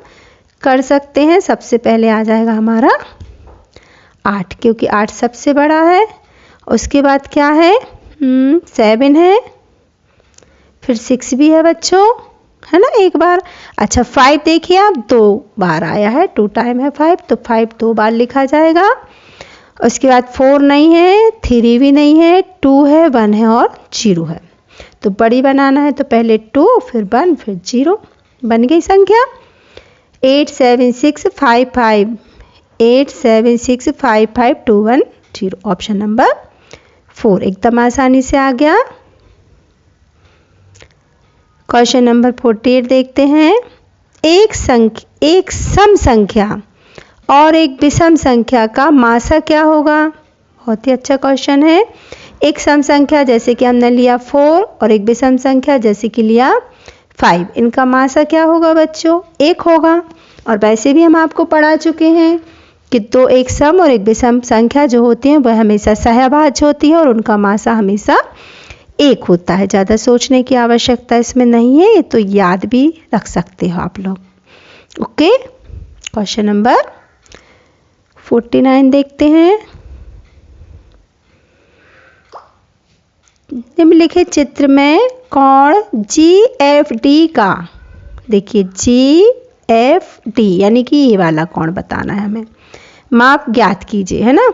कर सकते हैं। सबसे पहले आ जाएगा हमारा 8, क्योंकि 8 सबसे बड़ा है। उसके बाद क्या है, 7 है, फिर 6 भी है बच्चों, है ना एक बार। अच्छा 5 देखिए आप 2 बार आया है, 2 टाइम है 5, तो 5 2 बार लिखा जाएगा। उसके बाद 4 नहीं है, 3 भी नहीं है, 2 है, 1 है और 0 है। तो बड़ी बनाना है तो पहले 2 फिर 1 फिर 0, बन गई संख्या। 8 7 6 5 5, 8 7 6 5 5 2 1 0, ऑप्शन नंबर 4 एकदम आसानी से आ गया। क्वेश्चन नंबर 48 देखते हैं। एक सम संख्या और एक विषम संख्या का मासा क्या होगा। बहुत ही अच्छा क्वेश्चन है। एक सम संख्या जैसे कि हमने लिया 4 और एक विषम संख्या जैसे कि लिया 5, इनका मासा क्या होगा बच्चों, 1 होगा। और वैसे भी हम आपको पढ़ा चुके हैं कि दो एक सम और एक विषम संख्या जो होती हैं वह हमेशा सहभाज्य होती है और उनका मासा हमेशा 1 होता है। ज़्यादा सोचने की आवश्यकता इसमें नहीं है, ये तो याद भी रख सकते हो आप लोग। ओके, क्वेश्चन नंबर 49 देखते हैं। निम्नलिखित चित्र में कोण GFD का, देखिए GFD यानी कि ये वाला कोण बताना है हमें, माप ज्ञात कीजिए, है ना।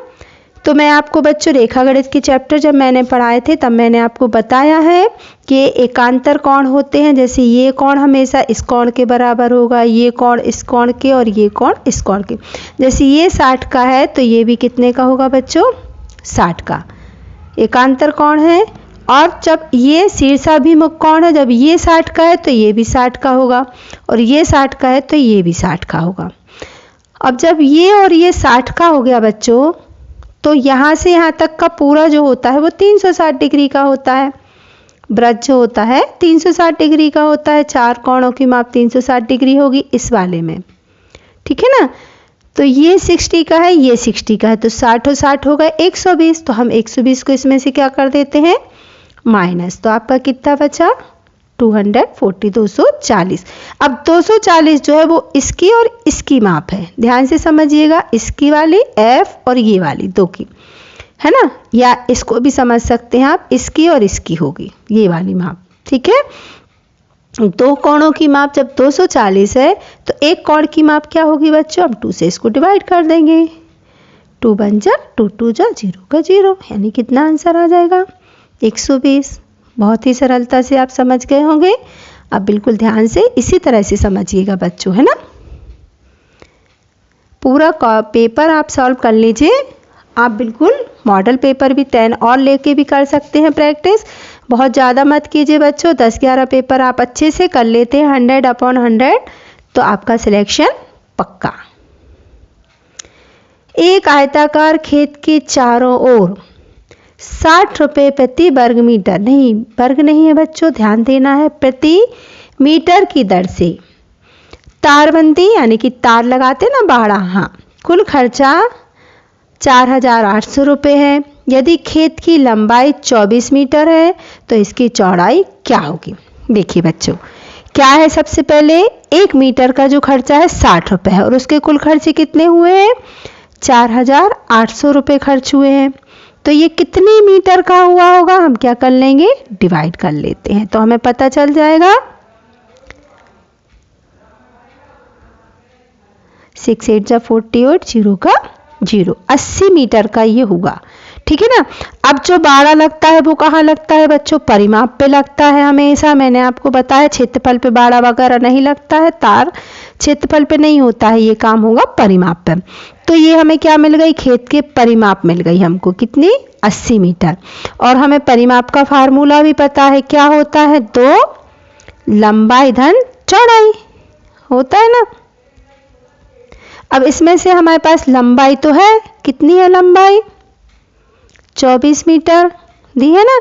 तो मैं आपको बच्चों रेखागणित के चैप्टर जब मैंने पढ़ाए थे तब मैंने आपको बताया है कि एकांतर कोण होते हैं। जैसे ये कोण हमेशा इस कोण के बराबर होगा, ये कोण इस कोण के और ये कोण इस कोण के। जैसे ये 60 का है तो ये भी कितने का होगा बच्चों, 60 का एकांतर कोण है। और जब ये शीर्षाभिमुख कोण है, जब ये 60 का है तो ये भी 60 का होगा, और ये 60 का है तो ये भी 60 का होगा। अब जब ये और ये 60 का हो गया बच्चों, तो यहाँ से यहाँ तक का पूरा जो होता है वो 360 डिग्री का होता है। वृत्त जो होता है 360 डिग्री का होता है। 4 कोणों की माप 360 डिग्री होगी इस वाले में, ठीक है ना। तो ये 60 का है, ये 60 का है, तो 60 और 60 हो गए 120। तो हम 120 को इसमें से क्या कर देते हैं, माइनस। तो आपका कितना बचा, 240, 240। अब 240 जो है वो इसकी और इसकी माप है, ध्यान से समझिएगा, इसकी वाली F और ये वाली 2 की, है ना। या इसको भी समझ सकते हैं आप, इसकी और इसकी होगी ये वाली माप, ठीक है। 2 कोणों की माप जब 240 है तो एक कोण की माप क्या होगी बच्चों, हम 2 से इसको डिवाइड कर देंगे। 2 बन जा 2 2 जा 0 का 0, यानी कितना आंसर आ जाएगा, 120। बहुत ही सरलता से आप समझ गए होंगे। अब बिल्कुल ध्यान से इसी तरह से समझिएगा बच्चों, है ना। पूरा पेपर आप सॉल्व कर लीजिए। आप बिल्कुल मॉडल पेपर भी 10 और लेके भी कर सकते हैं प्रैक्टिस। बहुत ज़्यादा मत कीजिए बच्चों, 10-11 पेपर आप अच्छे से कर लेते हैं 100/100 तो आपका सिलेक्शन पक्का। एक आयताकार खेत के चारों ओर 60 रुपये प्रति वर्ग मीटर, नहीं वर्ग नहीं है बच्चों, ध्यान देना है, प्रति मीटर की दर से तारबंदी यानी कि तार लगाते ना बाड़ा, हाँ, कुल खर्चा 4800 रुपये है। यदि खेत की लंबाई 24 मीटर है तो इसकी चौड़ाई क्या होगी। देखिए बच्चों क्या है, सबसे पहले 1 मीटर का जो खर्चा है 60 रुपये है और उसके कुल खर्चे कितने हुए हैं, 4800 रुपये खर्च हुए हैं। तो ये कितनी मीटर का हुआ होगा, हम क्या कर लेंगे, डिवाइड कर लेते हैं तो हमें पता चल जाएगा। 6 8 जा 48, 0 का 0, 80 मीटर का ये होगा। ठीक है ना। अब जो बाड़ा लगता है वो कहाँ लगता है बच्चों? परिमाप पे लगता है हमेशा। मैंने आपको बताया क्षेत्रफल पे बाड़ा वगैरह नहीं लगता है, तार क्षेत्रफल पे नहीं होता है, ये काम होगा परिमाप पे। तो ये हमें क्या मिल गई? खेत के परिमाप मिल गई हमको, कितनी? 80 मीटर। और हमें परिमाप का फार्मूला भी पता है, क्या होता है? 2 लंबाई धन चौड़ाई होता है ना। अब इसमें से हमारे पास लंबाई तो है, कितनी है लंबाई? 24 मीटर दी है ना।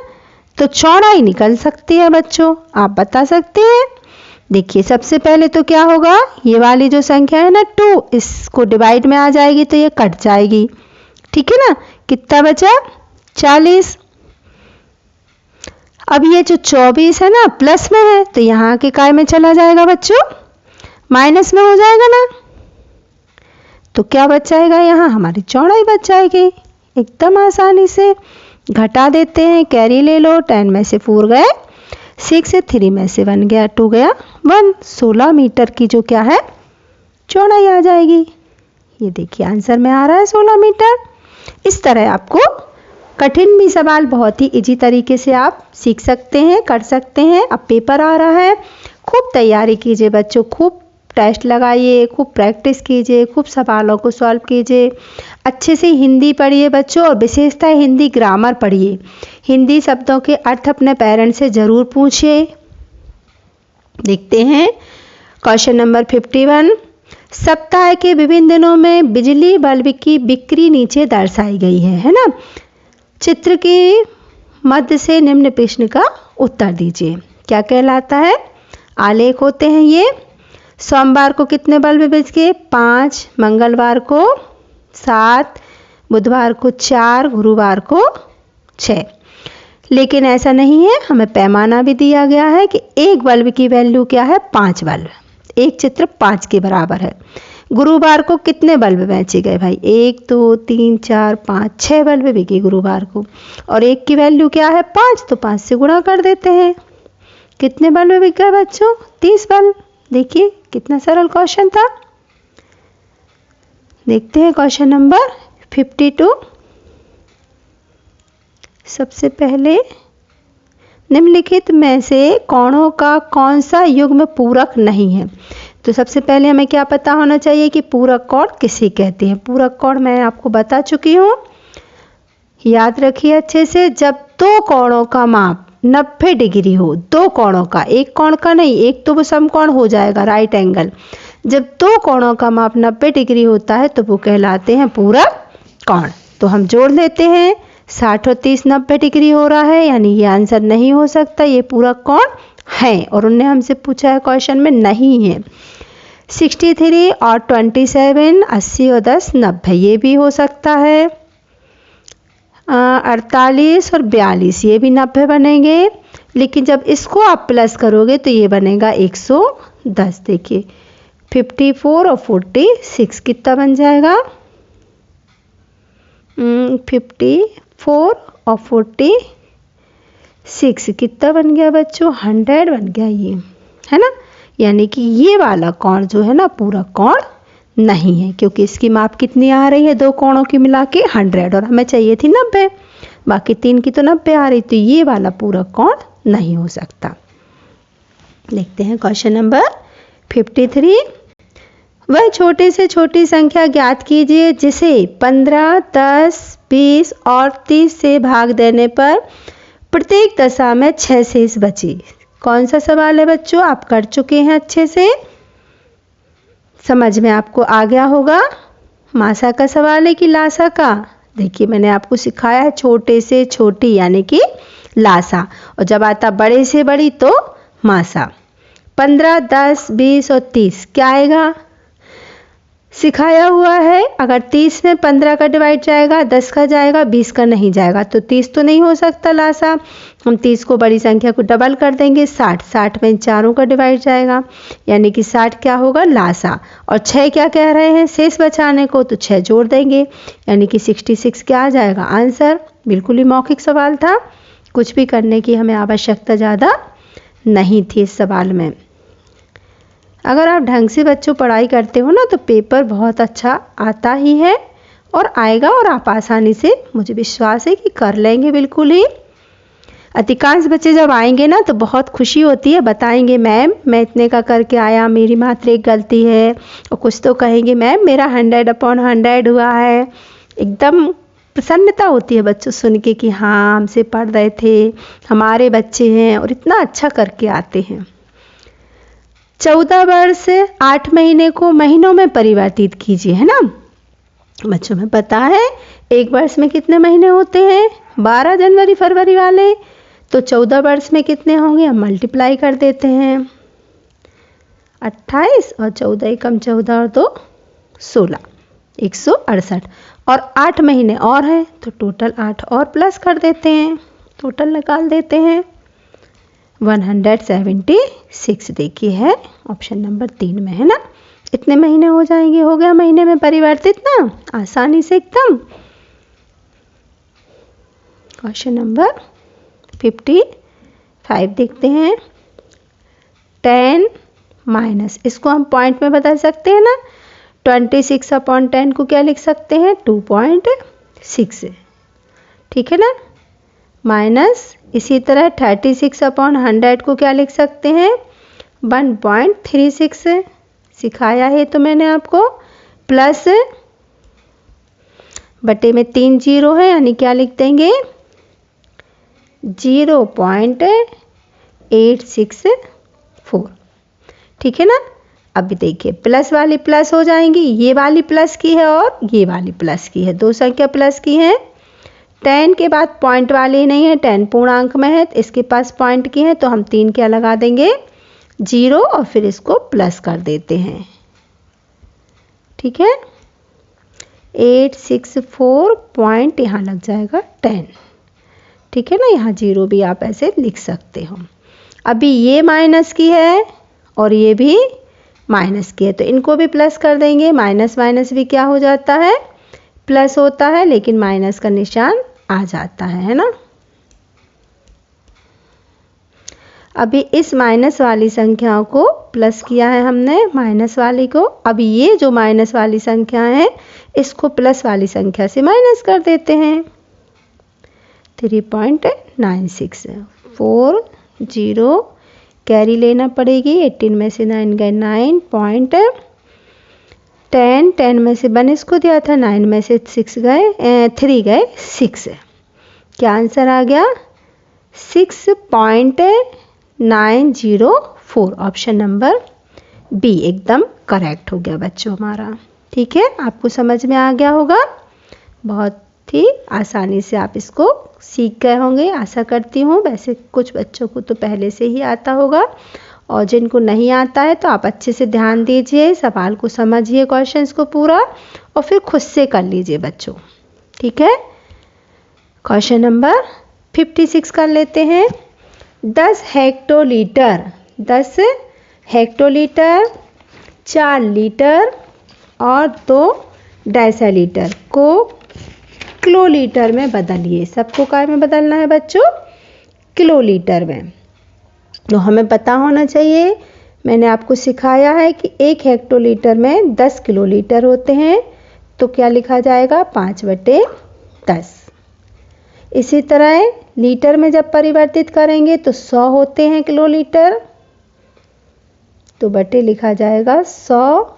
तो चौड़ाई निकल सकती है बच्चों, आप बता सकते हैं। देखिए सबसे पहले तो क्या होगा, ये वाली जो संख्या है ना 2, इसको डिवाइड में आ जाएगी तो ये कट जाएगी। ठीक है ना। कितना बचा? 40। अब ये जो 24 है ना प्लस में है, तो यहाँ के काय में चला जाएगा बच्चों? माइनस में हो जाएगा ना। तो क्या बच जाएगा? यहाँ हमारी चौड़ाई बच जाएगी। एकदम आसानी से घटा देते हैं, कैरी ले लो। 10 में से 4 गए 6, 3 में से 1 गया 2 गया 1, 16 मीटर की जो क्या है चौड़ाई आ जाएगी। ये देखिए आंसर में आ रहा है 16 मीटर। इस तरह आपको कठिन भी सवाल बहुत ही इजी तरीके से आप सीख सकते हैं, कर सकते हैं। अब पेपर आ रहा है, खूब तैयारी कीजिए बच्चों, खूब टेस्ट लगाइए, खूब प्रैक्टिस कीजिए, खूब सवालों को सॉल्व कीजिए। अच्छे से हिंदी पढ़िए बच्चों, और विशेषतः हिंदी ग्रामर पढ़िए। हिंदी शब्दों के अर्थ अपने पेरेंट्स से ज़रूर पूछिए। देखते हैं क्वेश्चन नंबर 51। सप्ताह के विभिन्न दिनों में बिजली बल्ब की बिक्री नीचे दर्शाई गई है ना। चित्र के मध्य से निम्न प्रश्न का उत्तर दीजिए। क्या कहलाता है? आलेख होते हैं ये। सोमवार को कितने बल्ब बिक गए? 5, मंगलवार को 7, बुधवार को 4, गुरुवार को 6। लेकिन ऐसा नहीं है, हमें पैमाना भी दिया गया है कि एक बल्ब की वैल्यू क्या है? 5 बल्ब। एक चित्र 5 के बराबर है। गुरुवार को कितने बल्ब बेचे गए भाई? 1 2 3 4 5 6 बल्ब बिके गुरुवार को, और एक की वैल्यू क्या है? 5, तो 5 से गुणा कर देते हैं। कितने बल्ब बिक गए बच्चों? 30 बल्ब। देखिए कितना सरल क्वेश्चन था। देखते हैं क्वेश्चन नंबर 52। सबसे पहले निम्नलिखित में से कोणों का कौन सा युग्म पूरक नहीं है? तो सबसे पहले हमें क्या पता होना चाहिए कि पूरक कोण किसे कहते हैं। पूरक कोण मैं आपको बता चुकी हूँ, याद रखिए अच्छे से। जब दो कोणों का माप 90 डिग्री हो, दो कोणों का, एक कोण का नहीं, एक तो वो समकोण हो जाएगा, राइट एंगल। जब दो कोणों का माप 90 डिग्री होता है तो वो कहलाते हैं पूरक कोण। तो हम जोड़ लेते हैं, 60 और 30 90 डिग्री हो रहा है, यानी ये आंसर नहीं हो सकता, ये पूरक कोण है। और उन्होंने हमसे पूछा है क्वेश्चन में नहीं है। 63 और 27, 80 और 10 90, ये भी हो सकता है। 48 और 42, ये भी 90 बनेंगे। लेकिन जब इसको आप प्लस करोगे तो ये बनेगा 110। देखिए 54 और 46 कितना बन जाएगा? 54 और 46 कितना बन गया बच्चों? 100 बन गया ये, है ना। यानी कि ये वाला कोण जो है ना पूरक कोण नहीं है, क्योंकि इसकी माप कितनी आ रही है दो कोणों की मिला के 100, और हमें चाहिए थी 90, बाकी 3 की तो 90 आ रही, तो ये वाला पूरक कोण नहीं हो सकता। देखते हैं क्वेश्चन नंबर 53। वह छोटे से छोटी संख्या ज्ञात कीजिए जिसे 15, 10, 20 और 30 से भाग देने पर प्रत्येक दशा में 6 शेष बचे। कौन सा सवाल है बच्चों? आप कर चुके हैं अच्छे से, समझ में आपको आ गया होगा। मासा का सवाल है कि लासा का? देखिए मैंने आपको सिखाया है छोटे से छोटी यानी कि लासा, और जब आता बड़े से बड़ी तो मासा। 15, 10, 20 और 30 क्या आएगा? सिखाया हुआ है। अगर 30 में 15 का डिवाइड जाएगा, 10 का जाएगा, 20 का नहीं जाएगा, तो 30 तो नहीं हो सकता लासा। हम 30 को बड़ी संख्या को डबल कर देंगे, 60, 60 में चारों का डिवाइड जाएगा, यानी कि 60 क्या होगा? लासा। और 6 क्या कह रहे हैं? शेष बचाने को, तो 6 जोड़ देंगे, यानी कि 66 क्या आ जाएगा आंसर। बिल्कुल ही मौखिक सवाल था, कुछ भी करने की हमें आवश्यकता ज़्यादा नहीं थी इस सवाल में। अगर आप ढंग से बच्चों पढ़ाई करते हो ना तो पेपर बहुत अच्छा आता ही है और आएगा, और आप आसानी से, मुझे विश्वास है कि कर लेंगे बिल्कुल ही। अधिकांश बच्चे जब आएंगे ना तो बहुत खुशी होती है, बताएंगे मैम मैं इतने का करके आया, मेरी मात्र एक गलती है, और कुछ तो कहेंगे मैम मेरा 100/100 हुआ है। एकदम प्रसन्नता होती है बच्चों सुन के कि हाँ हमसे पढ़ रहे थे, हमारे बच्चे हैं और इतना अच्छा करके आते हैं। 14 वर्ष 8 महीने को महीनों में परिवर्तित कीजिए, है ना बच्चों। में पता है एक वर्ष में कितने महीने होते हैं, 12 जनवरी फरवरी वाले। तो 14 वर्ष में कितने होंगे, हम मल्टीप्लाई कर देते हैं। 28 और 14 एकम 14 और 2 16, 168। और 8 महीने और हैं तो टोटल 8 और प्लस कर देते हैं, टोटल निकाल देते हैं। 176 देखिए है ऑप्शन नंबर 3 में, है ना। इतने महीने हो जाएंगे, हो गया महीने में परिवर्तित ना, आसानी से एकदम। क्वेश्चन नंबर 55 देखते हैं। 10 माइनस, इसको हम पॉइंट में बदल सकते हैं ना। 26/10 को क्या लिख सकते हैं, 2.6, ठीक है ना। माइनस इसी तरह 36/100 को क्या लिख सकते हैं, 1.36, सिखाया है तो मैंने आपको। प्लस बटे में 3 जीरो है यानी क्या लिख देंगे, 0.864, ठीक है ना। अभी देखिए प्लस वाली प्लस हो जाएंगी, ये वाली प्लस की है और ये वाली प्लस की है, दो संख्या प्लस की है। 10 के बाद पॉइंट वाली नहीं है, 10 पूर्णांक में है तो इसके पास पॉइंट की है, तो हम 3 क्या लगा देंगे, 0, और फिर इसको प्लस कर देते हैं, ठीक है। 864 पॉइंट यहाँ लग जाएगा 10, ठीक है ना। यहाँ 0 भी आप ऐसे लिख सकते हो। अभी ये माइनस की है और ये भी माइनस की है, तो इनको भी प्लस कर देंगे। माइनस माइनस भी क्या हो जाता है, प्लस होता है, लेकिन माइनस का निशान आ जाता है ना। अभी इस माइनस वाली संख्या को प्लस किया है हमने, माइनस वाली को। अभी ये जो माइनस वाली संख्या है इसको प्लस वाली संख्या से माइनस कर देते हैं। 3.96, 4 0 कैरी लेना पड़ेगी। 18 में से 9 गए 9.10, 10 में से 1 इसको दिया था, 9 में से 6 गए 3 गए 6, क्या आंसर आ गया, 6.904, ऑप्शन नंबर बी एकदम करेक्ट हो गया बच्चों हमारा, ठीक है। आपको समझ में आ गया होगा, बहुत ही आसानी से आप इसको सीख गए होंगे आशा करती हूँ। वैसे कुछ बच्चों को तो पहले से ही आता होगा, और जिनको नहीं आता है तो आप अच्छे से ध्यान दीजिए, सवाल को समझिए, क्वेश्चंस को पूरा, और फिर खुद से कर लीजिए बच्चों, ठीक है। क्वेश्चन नंबर 56 कर लेते हैं। 10 हेक्टोलीटर, 10 हेक्टोलीटर, 4 लीटर और 2 डेसीलीटर को किलोलीटर में बदलिए। सबको काय में बदलना है बच्चों, किलोलीटर में। तो हमें पता होना चाहिए, मैंने आपको सिखाया है कि 1 हेक्टोलीटर में 10 किलोलीटर होते हैं, तो क्या लिखा जाएगा, 5/10। इसी तरह लीटर में जब परिवर्तित करेंगे तो 100 होते हैं किलोलीटर, तो बटे लिखा जाएगा 100,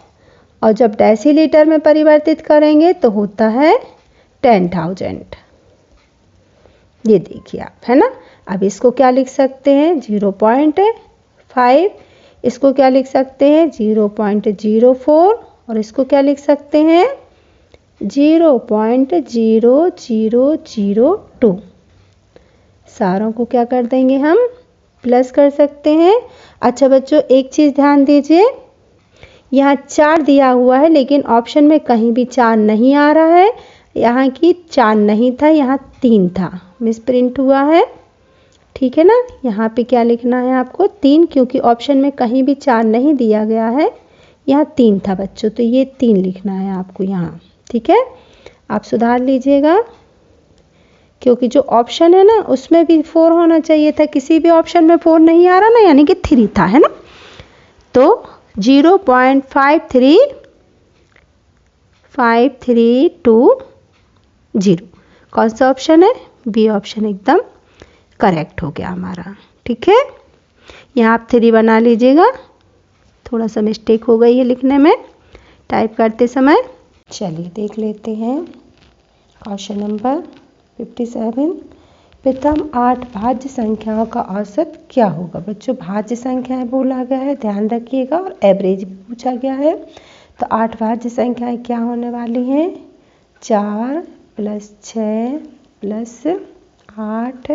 और जब डेसीलीटर में परिवर्तित करेंगे तो होता है 10,000। ये देखिए आप, है ना। अब इसको क्या लिख सकते हैं, 0.5, इसको क्या लिख सकते हैं 0.04, और इसको क्या लिख सकते हैं 0.0002। सारों को क्या कर देंगे हम, प्लस कर सकते हैं। अच्छा बच्चों एक चीज़ ध्यान दीजिए, यहाँ 4 दिया हुआ है लेकिन ऑप्शन में कहीं भी 4 नहीं आ रहा है। यहाँ की 4 नहीं था, यहाँ 3 था, मिस प्रिंट हुआ है, ठीक है ना। यहाँ पे क्या लिखना है आपको, 3, क्योंकि ऑप्शन में कहीं भी 4 नहीं दिया गया है, यहाँ 3 था बच्चों, तो ये 3 लिखना है आपको यहाँ, ठीक है। आप सुधार लीजिएगा, क्योंकि जो ऑप्शन है ना उसमें भी 4 होना चाहिए था, किसी भी ऑप्शन में 4 नहीं आ रहा ना, यानी कि 3 था, है ना। तो 0.5320। कौन सा ऑप्शन है? बी ऑप्शन एकदम करेक्ट हो गया हमारा। ठीक है, यहाँ आप 3 बना लीजिएगा, थोड़ा सा मिस्टेक हो गई है लिखने में टाइप करते समय। चलिए देख लेते हैं क्वेश्चन नंबर 57। प्रथम 8 भाज्य संख्याओं का औसत क्या होगा? बच्चों भाज्य संख्याएं बोला गया है, ध्यान रखिएगा, और एवरेज भी पूछा गया है। तो 8 भाज्य संख्याएं क्या होने वाली हैं? 4 + 6 + 8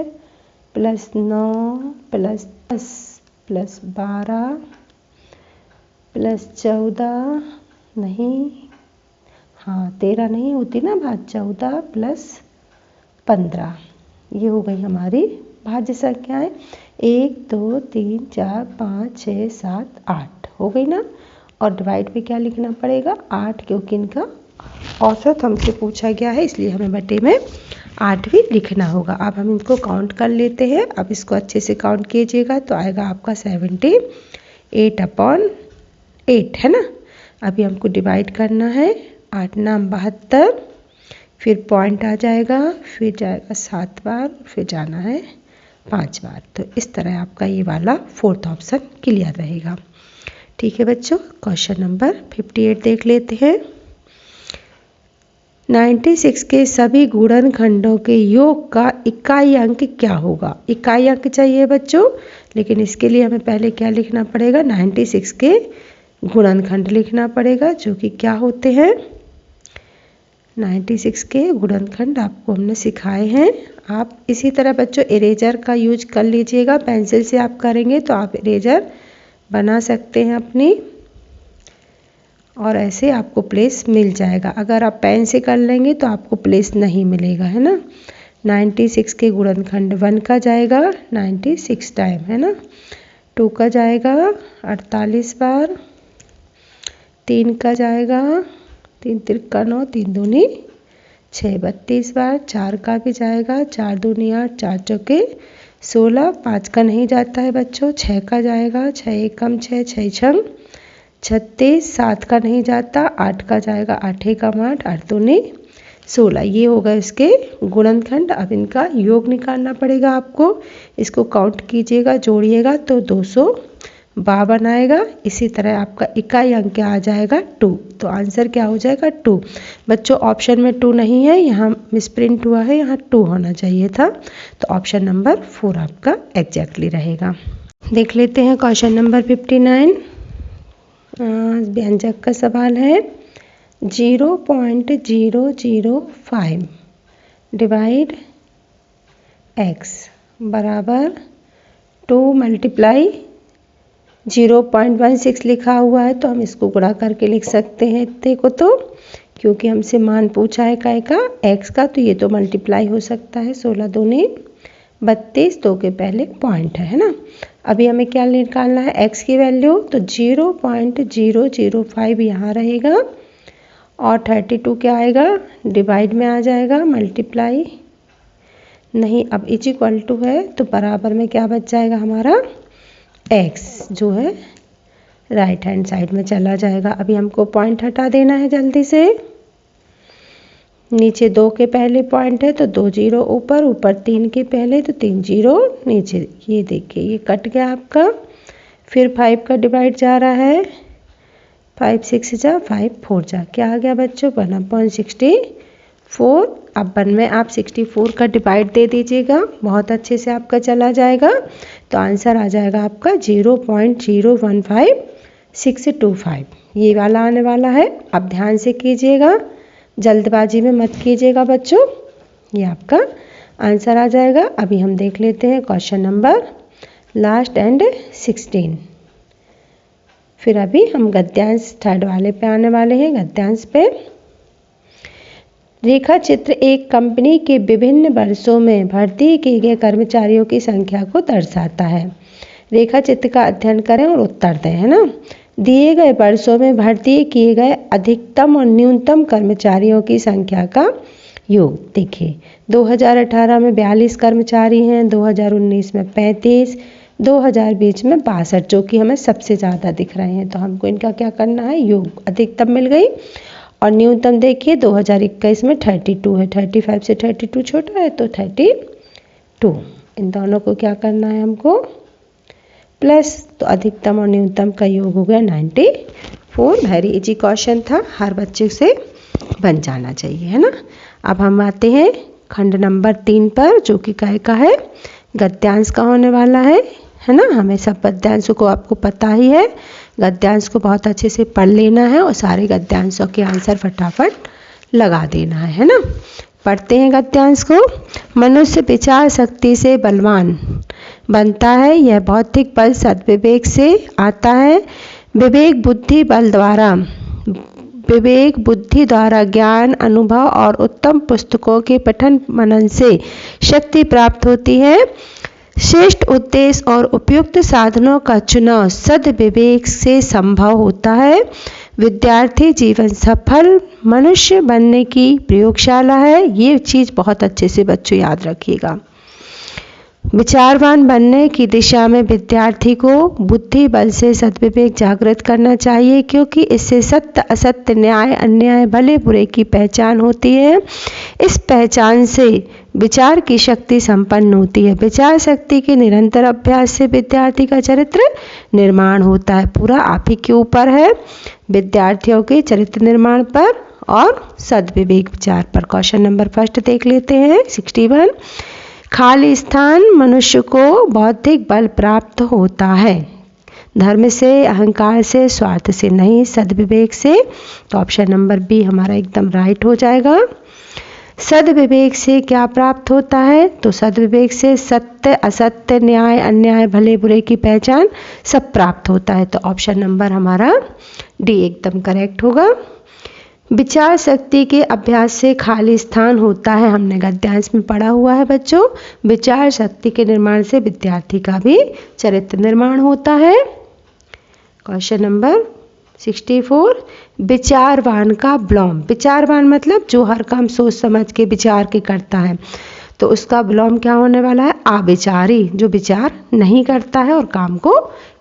+ 9 + 10 + 12 + 14, नहीं, हाँ 13 नहीं होती ना बात, 14 + 15, ये हो गई हमारी भाज्य संख्याएं। 1 2 3 4 5 6 7 8 हो गई ना। और डिवाइड पे क्या लिखना पड़ेगा? 8, क्योंकि इनका औसत हमसे पूछा गया है, इसलिए हमें बटे में 8 भी लिखना होगा। अब हम इनको काउंट कर लेते हैं। अब इसको अच्छे से काउंट कीजिएगा तो आएगा आपका 78/8 है ना। अभी हमको डिवाइड करना है, 8 नाम 72, फिर पॉइंट आ जाएगा, फिर जाएगा 7 बार, फिर जाना है 5 बार। तो इस तरह आपका ये वाला 4th ऑप्शन क्लियर रहेगा। ठीक है बच्चों, क्वेश्चन नंबर 58 देख लेते हैं। 96 के सभी गुणनखंडों के योग का इकाई अंक क्या होगा? इकाई अंक चाहिए बच्चों, लेकिन इसके लिए हमें पहले क्या लिखना पड़ेगा? 96 के गुणनखंड लिखना पड़ेगा, जो कि क्या होते हैं? 96 के गुणनखंड आपको हमने सिखाए हैं। आप इसी तरह बच्चों इरेजर का यूज कर लीजिएगा, पेंसिल से आप करेंगे तो आप इरेजर बना सकते हैं अपनी, और ऐसे आपको प्लेस मिल जाएगा। अगर आप पेन से कर लेंगे तो आपको प्लेस नहीं मिलेगा, है ना। 96 के गुणनखंड 1 का जाएगा 96 टाइम, है ना। 2 का जाएगा 48 बार, 3 का जाएगा 3 तिरका 9, 3 दूनी 6, 32 बार, 4 का भी जाएगा 4 दूनी 8, 4 चौके 16, 5 का नहीं जाता है बच्चों, 6 का जाएगा 6 एकम 6, 6 छंग 36, 7 का नहीं जाता, 8 का जाएगा 8 एकम 8, 8 दूनी 16। ये होगा इसके गुणनखंड। अब इनका योग निकालना पड़ेगा आपको। इसको काउंट कीजिएगा, जोड़िएगा तो 252 आएगा। इसी तरह आपका इकाई अंक क्या आ जाएगा? 2। तो आंसर क्या हो जाएगा? 2। बच्चों ऑप्शन में 2 नहीं है, यहाँ मिसप्रिंट हुआ है, यहाँ 2 होना चाहिए था। तो ऑप्शन नंबर 4 आपका एग्जैक्टली रहेगा। देख लेते हैं क्वेश्चन नंबर 59। व्यंजक का सवाल है। 0.005 डिवाइड x बराबर 2 × 0.16 लिखा हुआ है, तो हम इसको गुणा करके लिख सकते हैं इतने को, तो क्योंकि हमसे मान पूछा है काय का? x का, तो ये तो मल्टीप्लाई हो सकता है। 16 दूनी 32, 2 के पहले पॉइंट है ना। अभी हमें क्या निकालना है? x की वैल्यू, तो 0.005 यहाँ रहेगा, और 32 क्या आएगा? डिवाइड में आ जाएगा, मल्टीप्लाई नहीं, अब इज इक्वल टू है, तो बराबर में क्या बच जाएगा हमारा? x जो है राइट हैंड साइड में चला जाएगा। अभी हमको पॉइंट हटा देना है जल्दी से। नीचे 2 के पहले पॉइंट है, तो 2 0 ऊपर, ऊपर 3 के पहले, तो 3 0 नीचे। ये देखिए ये कट गया आपका। फिर 5 का डिवाइड जा रहा है, 5 6 जा 5 4 जा, क्या आ गया बच्चों? 1/64। अब 1 में आप 64 का डिवाइड दे दीजिएगा, बहुत अच्छे से आपका चला जाएगा। तो आंसर आ जाएगा आपका 0.015625, ये वाला आने वाला है। अब ध्यान से कीजिएगा, जल्दबाजी में मत कीजिएगा बच्चों, ये आपका आंसर आ जाएगा। अभी हम देख लेते हैं क्वेश्चन नंबर लास्ट एंड 16। फिर अभी हम गद्यांश थर्ड वाले पे आने वाले हैं। गद्यांश पे रेखा चित्र एक कंपनी के विभिन्न वर्षों में भर्ती किए गए कर्मचारियों की संख्या को दर्शाता है। रेखा चित्र का अध्ययन करें और उत्तर दें, है ना। दिए गए वर्षों में भर्ती किए गए अधिकतम और न्यूनतम कर्मचारियों की संख्या का योग देखिए। 2018 में 42 कर्मचारी हैं, 2019 में 35, 2020 में 62, जो कि हमें सबसे ज़्यादा दिख रहे हैं। तो हमको इनका क्या करना है, योग। अधिकतम मिल गई और न्यूनतम देखिए 2021 में 32 है। 35 से 32 छोटा है तो 32। इन दोनों को क्या करना है हमको, प्लस। तो अधिकतम और न्यूनतम का योग हो गया 94। वेरी इजी क्वेश्चन था, हर बच्चे से बन जाना चाहिए, है ना। अब हम आते हैं खंड नंबर 3 पर, जो कि काय का है, गद्यांश का होने वाला है ना। हमें सब गद्यांशों को आपको पता ही है। गद्यांश को बहुत अच्छे से पढ़ लेना है और सारे गद्यांशों के आंसर फटाफट लगा देना है ना। पढ़ते हैं गद्यांश को। मनुष्य विचार शक्ति से बलवान बनता है। यह भौतिक बल सद्विवेक से आता है। विवेक बुद्धि द्वारा ज्ञान, अनुभव और उत्तम पुस्तकों के पठन मनन से शक्ति प्राप्त होती है। श्रेष्ठ उद्देश्य और उपयुक्त साधनों का चुनाव सद्विवेक से संभव होता है। विद्यार्थी जीवन सफल मनुष्य बनने की प्रयोगशाला है। ये चीज़ बहुत अच्छे से बच्चों याद रखिएगा। विचारवान बनने की दिशा में विद्यार्थी को बुद्धि बल से सद्विवेक जागृत करना चाहिए, क्योंकि इससे सत्य असत्य, न्याय अन्याय, भले बुरे की पहचान होती है। इस पहचान से विचार की शक्ति संपन्न होती है। विचार शक्ति के निरंतर अभ्यास से विद्यार्थी का चरित्र निर्माण होता है। पूरा आप ही के ऊपर है, विद्यार्थियों के चरित्र निर्माण पर और सद्विवेक विचार पर। क्वेश्चन नंबर 1 देख लेते हैं, 61। खाली स्थान मनुष्य को बौद्धिक बल प्राप्त होता है। धर्म से, अहंकार से, स्वार्थ से नहीं, सद्विवेक से। तो ऑप्शन नंबर बी हमारा एकदम राइट हो जाएगा। सद्विवेक से क्या प्राप्त होता है, तो सद्विवेक से सत्य असत्य, न्याय अन्याय, भले बुरे की पहचान सब प्राप्त होता है। तो ऑप्शन नंबर हमारा डी एकदम करेक्ट होगा। विचार शक्ति के अभ्यास से खाली स्थान होता है। हमने गद्यांश में पढ़ा हुआ है बच्चों। विचार शक्ति के निर्माण से विद्यार्थी का भी चरित्र निर्माण होता है। Question number 64। विचारवान का विलोम। विचारवान मतलब जो हर काम सोच समझ के विचार के करता है, तो उसका विलोम क्या होने वाला है, अविचारी, जो विचार नहीं करता है और काम को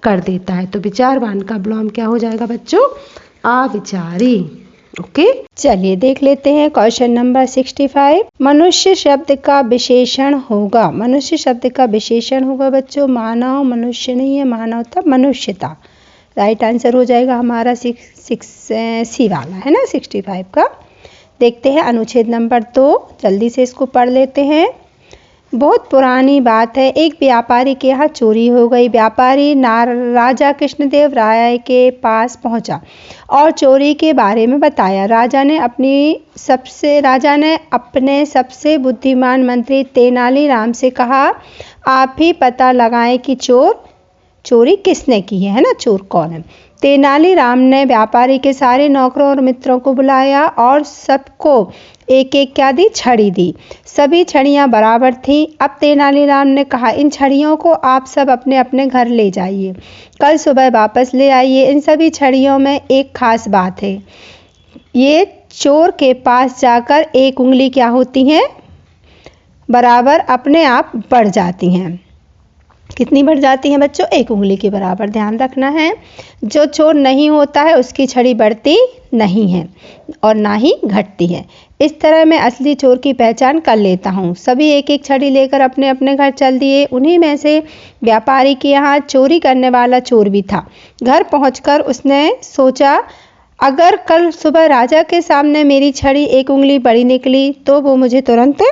कर देता है। तो विचारवान का विलोम क्या हो जाएगा बच्चों, अविचारी। ओके, चलिए देख लेते हैं क्वेश्चन नंबर 65। मनुष्य शब्द का विशेषण होगा। मनुष्य शब्द का विशेषण होगा बच्चों मानव। मनुष्य नहीं है, मानवता, मनुष्यता। राइट आंसर हो जाएगा हमारा सी वाला, है ना, 65 का। देखते हैं अनुच्छेद नंबर 2, जल्दी से इसको पढ़ लेते हैं। बहुत पुरानी बात है, एक व्यापारी के यहाँ चोरी हो गई। व्यापारी राजा कृष्णदेव राय के पास पहुंचा और चोरी के बारे में बताया। राजा ने अपने सबसे बुद्धिमान मंत्री तेनालीराम से कहा, आप ही पता लगाएं कि चोरी किसने की है ना, चोर कौन है। तेनालीराम ने व्यापारी के सारे नौकरों और मित्रों को बुलाया और सबको एक एक क्या दी, छड़ी दी। सभी छड़ियाँ बराबर थीं। अब तेनालीराम ने कहा, इन छड़ियों को आप सब अपने अपने घर ले जाइए, कल सुबह वापस ले आइए। इन सभी छड़ियों में एक खास बात है, ये चोर के पास जाकर एक उंगली क्या होती हैं, बराबर अपने आप बढ़ जाती हैं। कितनी बढ़ जाती हैं बच्चों, एक उंगली के बराबर, ध्यान रखना है। जो चोर नहीं होता है उसकी छड़ी बढ़ती नहीं है और ना ही घटती है। इस तरह मैं असली चोर की पहचान कर लेता हूँ। सभी एक एक छड़ी लेकर अपने अपने घर चल दिए। उन्हीं में से व्यापारी के यहाँ चोरी करने वाला चोर भी था। घर पहुँचकर उसने सोचा, अगर कल सुबह राजा के सामने मेरी छड़ी एक उंगली बड़ी निकली तो वो मुझे तुरंत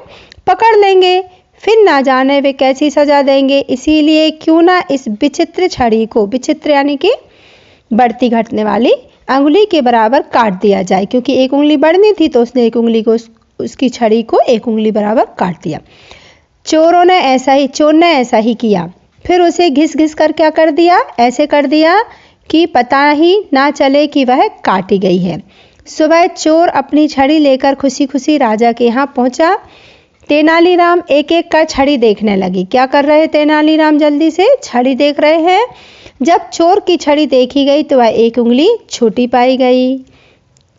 पकड़ लेंगे, फिर ना जाने वे कैसी सजा देंगे। इसीलिए क्यों ना इस विचित्र छड़ी को, विचित्र यानी कि बढ़ती घटने वाली, अंगुली के बराबर काट दिया जाए। क्योंकि एक उंगली बढ़नी थी तो उसने एक उंगली को, उसकी छड़ी को एक उंगली बराबर काट दिया। चोर ने ऐसा ही किया। फिर उसे घिस घिस कर क्या कर दिया, ऐसे कर दिया कि पता ही ना चले कि वह काटी गई है। सुबह चोर अपनी छड़ी लेकर खुशी खुशी राजा के यहाँ पहुंचा। तेनालीराम एक एक का छड़ी देखने लगी। क्या कर रहे तेनालीराम, जल्दी से छड़ी देख रहे हैं। जब चोर की छड़ी देखी गई तो वह एक उंगली छोटी पाई गई।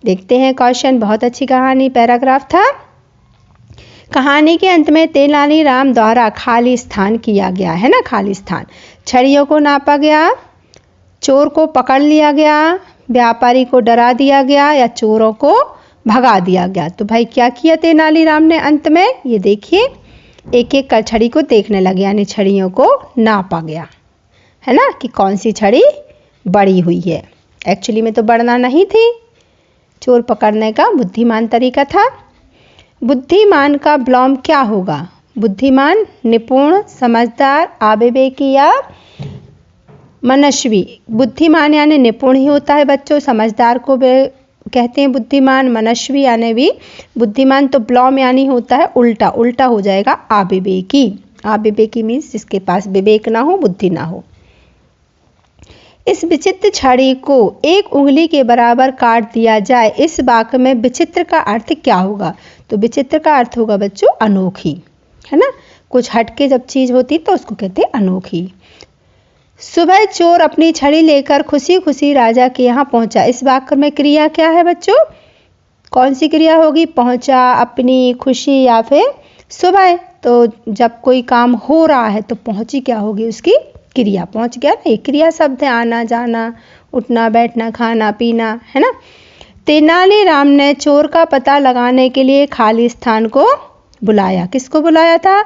देखते हैं क्वेश्चन, बहुत अच्छी कहानी पैराग्राफ था। कहानी के अंत में तेनालीराम द्वारा खाली स्थान किया गया है ना, खाली स्थान। छड़ियों को नापा गया, चोर को पकड़ लिया गया, व्यापारी को डरा दिया गया या चोरों को भगा दिया गया। तो भाई क्या किया तेनालीराम ने अंत में? ये देखिए एक एक कर छड़ी को देखने लगे, यानी छड़ियों को नापा गया, है ना, कि कौन सी छड़ी बड़ी हुई है। एक्चुअली में तो बढ़ना नहीं थी, चोर पकड़ने का बुद्धिमान तरीका था। बुद्धिमान का विलोम क्या होगा? बुद्धिमान, निपुण, समझदार, अविवेकी या मनस्वी। बुद्धिमान यानी निपुण ही होता है बच्चों, समझदार को कहते हैं बुद्धिमान, मनस्वी यानी भी बुद्धिमान। तो विलोम यानी होता है उल्टा, उल्टा हो जाएगा अविवेकी। अविवेकी मीन्स जिसके पास विवेक ना हो, बुद्धि ना हो। इस विचित्र छड़ी को एक उंगली के बराबर काट दिया जाए, इस वाक्य में विचित्र का अर्थ क्या होगा? तो विचित्र का अर्थ होगा बच्चों अनोखी, है ना, कुछ हटके जब चीज होती तो उसको कहते हैं अनोखी। सुबह चोर अपनी छड़ी लेकर खुशी खुशी राजा के यहाँ पहुंचा, इस वाक्य में क्रिया क्या है बच्चों? कौन सी क्रिया होगी? पहुंचा, अपनी, खुशी या फिर सुबह। तो जब कोई काम हो रहा है तो पहुंची क्या होगी? उसकी क्रिया। पहुंच गया ना, एक क्रिया शब्द है, आना जाना, उठना बैठना, खाना पीना, है ना। तेनालीराम ने चोर का पता लगाने के लिए खाली स्थान को बुलाया। किसको बुलाया था?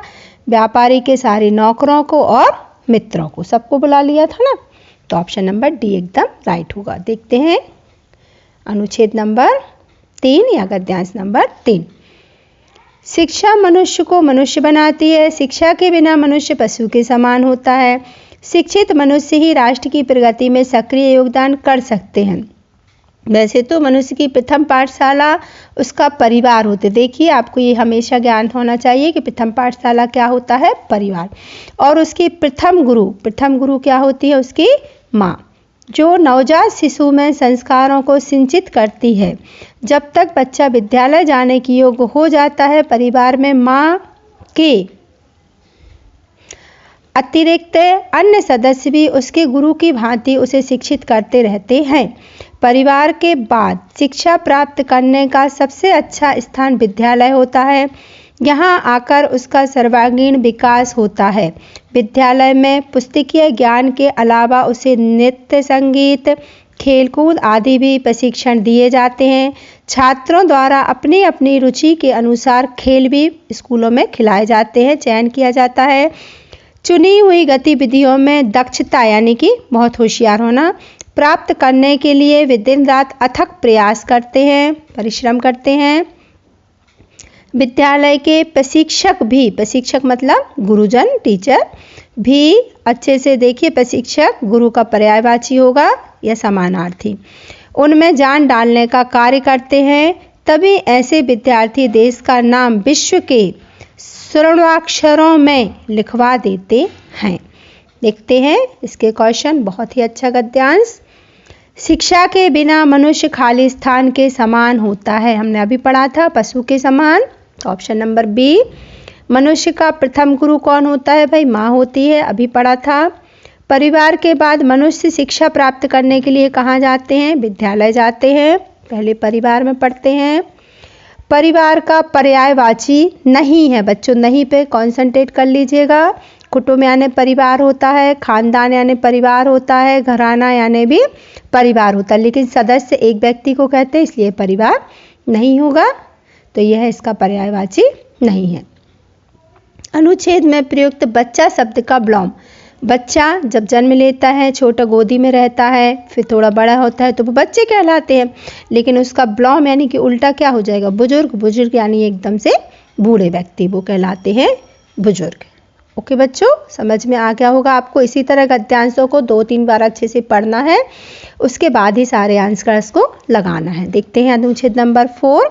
व्यापारी के सारे नौकरों को और मित्रों को, सबको बुला लिया था ना। तो ऑप्शन नंबर डी एकदम राइट होगा। देखते हैं अनुच्छेद नंबर 3 या गद्यांश नंबर 3। शिक्षा मनुष्य को मनुष्य बनाती है। शिक्षा के बिना मनुष्य पशु के समान होता है। शिक्षित मनुष्य ही राष्ट्र की प्रगति में सक्रिय योगदान कर सकते हैं। वैसे तो मनुष्य की प्रथम पाठशाला उसका परिवार होते। देखिए आपको ये हमेशा ज्ञान होना चाहिए कि प्रथम पाठशाला क्या होता है? परिवार। और उसकी प्रथम गुरु क्या होती है? उसकी माँ, जो नवजात शिशु में संस्कारों को सिंचित करती है। जब तक बच्चा विद्यालय जाने की योग्य हो जाता है, परिवार में माँ के अतिरिक्त अन्य सदस्य भी उसके गुरु की भांति उसे शिक्षित करते रहते हैं। परिवार के बाद शिक्षा प्राप्त करने का सबसे अच्छा स्थान विद्यालय होता है। यहाँ आकर उसका सर्वांगीण विकास होता है। विद्यालय में पुस्तकीय ज्ञान के अलावा उसे नृत्य, संगीत, खेलकूद आदि भी प्रशिक्षण दिए जाते हैं। छात्रों द्वारा अपनी अपनी रुचि के अनुसार खेल भी स्कूलों में खिलाए जाते हैं, चयन किया जाता है। चुनी हुई गतिविधियों में दक्षता यानी कि बहुत होशियार होना प्राप्त करने के लिए वे दिन रात अथक प्रयास करते हैं, परिश्रम करते हैं। विद्यालय के प्रशिक्षक भी, प्रशिक्षक मतलब गुरुजन, टीचर भी, अच्छे से देखिए प्रशिक्षक गुरु का पर्यायवाची होगा या समानार्थी, उनमें जान डालने का कार्य करते हैं। तभी ऐसे विद्यार्थी देश का नाम विश्व के स्वर्णाक्षरों में लिखवा देते हैं। देखते हैं इसके क्वेश्चन, बहुत ही अच्छा गद्यांश। शिक्षा के बिना मनुष्य खाली स्थान के समान होता है। हमने अभी पढ़ा था पशु के समान। Option number B. मनुष्य का प्रथम गुरु कौन होता है? भाई माँ होती है, अभी पढ़ा था। परिवार के बाद मनुष्य शिक्षा प्राप्त करने के लिए कहाँ जाते हैं? विद्यालय जाते हैं। पहले परिवार में पढ़ते हैं। परिवार का पर्यायवाची नहीं है बच्चों, नहीं पे कॉन्सेंट्रेट कर लीजिएगा। कुटुंब यानी परिवार होता है, खानदान यानी परिवार होता है, घराना यानी भी परिवार होता है, लेकिन सदस्य एक व्यक्ति को कहते हैं, इसलिए परिवार नहीं होगा। तो यह इसका पर्यायवाची नहीं है। अनुच्छेद में प्रयुक्त बच्चा शब्द का विलोम। बच्चा जब जन्म लेता है, छोटा गोदी में रहता है, फिर थोड़ा बड़ा होता है तो वो बच्चे कहलाते हैं, लेकिन उसका विलोम यानी कि उल्टा क्या हो जाएगा? बुजुर्ग। बुजुर्ग यानी एकदम से बूढ़े व्यक्ति, वो कहलाते हैं बुजुर्ग। ओके बच्चों, समझ में आ गया होगा आपको। इसी तरह गद्यांशों को 2-3 बार अच्छे से पढ़ना है, उसके बाद ही सारे आंसर्स को लगाना है। देखते हैं अनुच्छेद नंबर 4।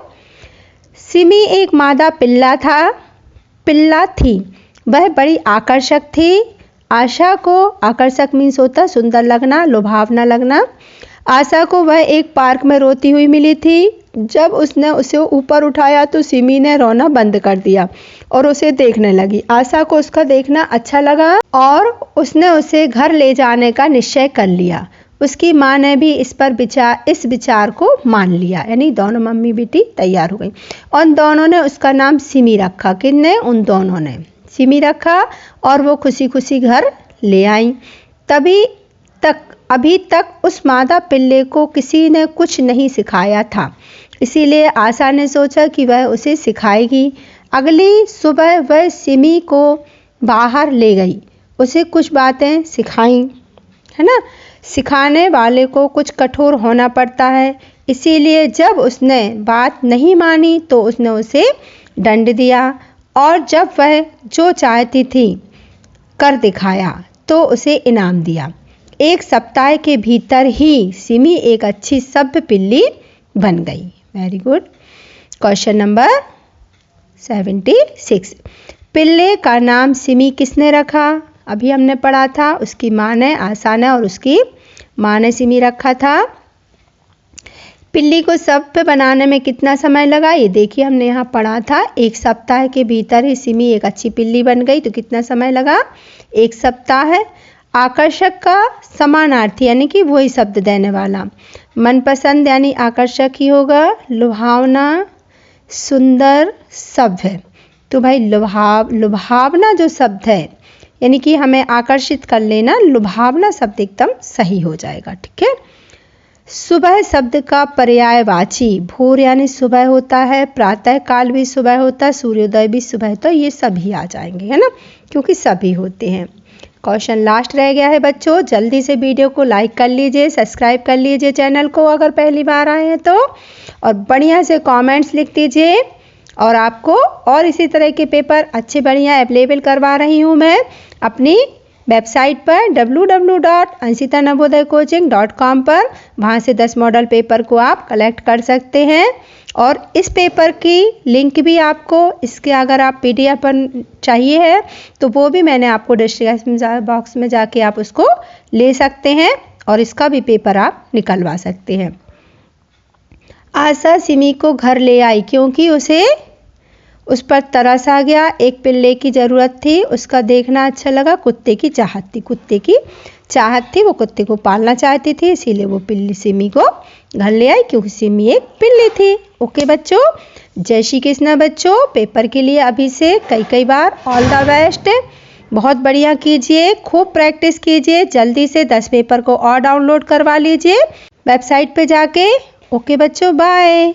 सिमी एक मादा पिल्ला थी। वह बड़ी आकर्षक थी। आशा को, आकर्षक मीन्स होता है सुंदर लगना, लुभावना लगना। आशा को वह एक पार्क में रोती हुई मिली थी। जब उसने उसे ऊपर उठाया तो सिमी ने रोना बंद कर दिया और उसे देखने लगी। आशा को उसका देखना अच्छा लगा और उसने उसे घर ले जाने का निश्चय कर लिया। उसकी माँ ने भी इस विचार को मान लिया, यानी दोनों मम्मी बेटी तैयार हो गई। उन दोनों ने उसका नाम सिमी रखा। किसने? उन दोनों ने सिमी रखा और वो खुशी खुशी घर ले आई। अभी तक उस मादा पिल्ले को किसी ने कुछ नहीं सिखाया था, इसीलिए आशा ने सोचा कि वह उसे सिखाएगी। अगली सुबह वह सिमी को बाहर ले गई, उसे कुछ बातें सिखाई, है ना। सिखाने वाले को कुछ कठोर होना पड़ता है, इसीलिए जब उसने बात नहीं मानी तो उसने उसे दंड दिया, और जब वह जो चाहती थी कर दिखाया तो उसे इनाम दिया। एक सप्ताह के भीतर ही सिमी एक अच्छी सभ्य पिल्ली बन गई। Very good. Question number 76। पिल्ले का नाम सिमी किसने रखा? अभी हमने पढ़ा था, उसकी माँ ने, आशा ने, और उसकी माँ ने सिमी रखा था। पिल्ली को सभ्य बनाने में कितना समय लगा? ये देखिए, हमने यहाँ पढ़ा था, एक सप्ताह के भीतर ही सिमी एक अच्छी पिल्ली बन गई। तो कितना समय लगा? एक सप्ताह है। आकर्षक का समानार्थी यानी कि वही शब्द देने वाला। मनपसंद यानी आकर्षक ही होगा। लुभावना, सुंदर, सभ्य। तो भाई लुभावना जो शब्द है यानी कि हमें आकर्षित कर लेना, लुभावना शब्द एकदम सही हो जाएगा। ठीक है। सुबह शब्द का पर्यायवाची भोर यानी सुबह होता है, प्रातः काल भी सुबह होता है, सूर्योदय भी सुबह, तो ये सभी आ जाएंगे, है ना, क्योंकि सभी होते हैं। क्वेश्चन लास्ट रह गया है बच्चों, जल्दी से वीडियो को लाइक कर लीजिए, सब्सक्राइब कर लीजिए चैनल को अगर पहली बार आए हैं तो, और बढ़िया से कमेंट्स लिख दीजिए। और आपको और इसी तरह के पेपर अच्छे बढ़िया अवेलेबल करवा रही हूँ मैं अपनी वेबसाइट पर www.anshitanavodayacoaching.com पर। वहाँ से 10 मॉडल पेपर को आप कलेक्ट कर सकते हैं, और इस पेपर की लिंक भी आपको, इसके अगर आप PDF पर चाहिए है तो वो भी मैंने आपको डिस्क्रिप्शन बॉक्स में जाके आप उसको ले सकते हैं, और इसका भी पेपर आप निकलवा सकते हैं। आशा सिमी को घर ले आई क्योंकि उसे उस पर तरस आ गया। एक पिल्ले की ज़रूरत थी, उसका देखना अच्छा लगा, कुत्ते की चाहत थी, वो कुत्ते को पालना चाहती थी, इसीलिए वो पिल्ली सिमी को घर ले आई क्योंकि सिमी एक पिल्ली थी। ओके बच्चों, जय श्री कृष्ण बच्चों। पेपर के लिए अभी से कई बार ऑल द बेस्ट। बहुत बढ़िया कीजिए, खूब प्रैक्टिस कीजिए, जल्दी से 10 पेपर को और डाउनलोड करवा लीजिए वेबसाइट पे जाके। ओके बच्चों, बाय।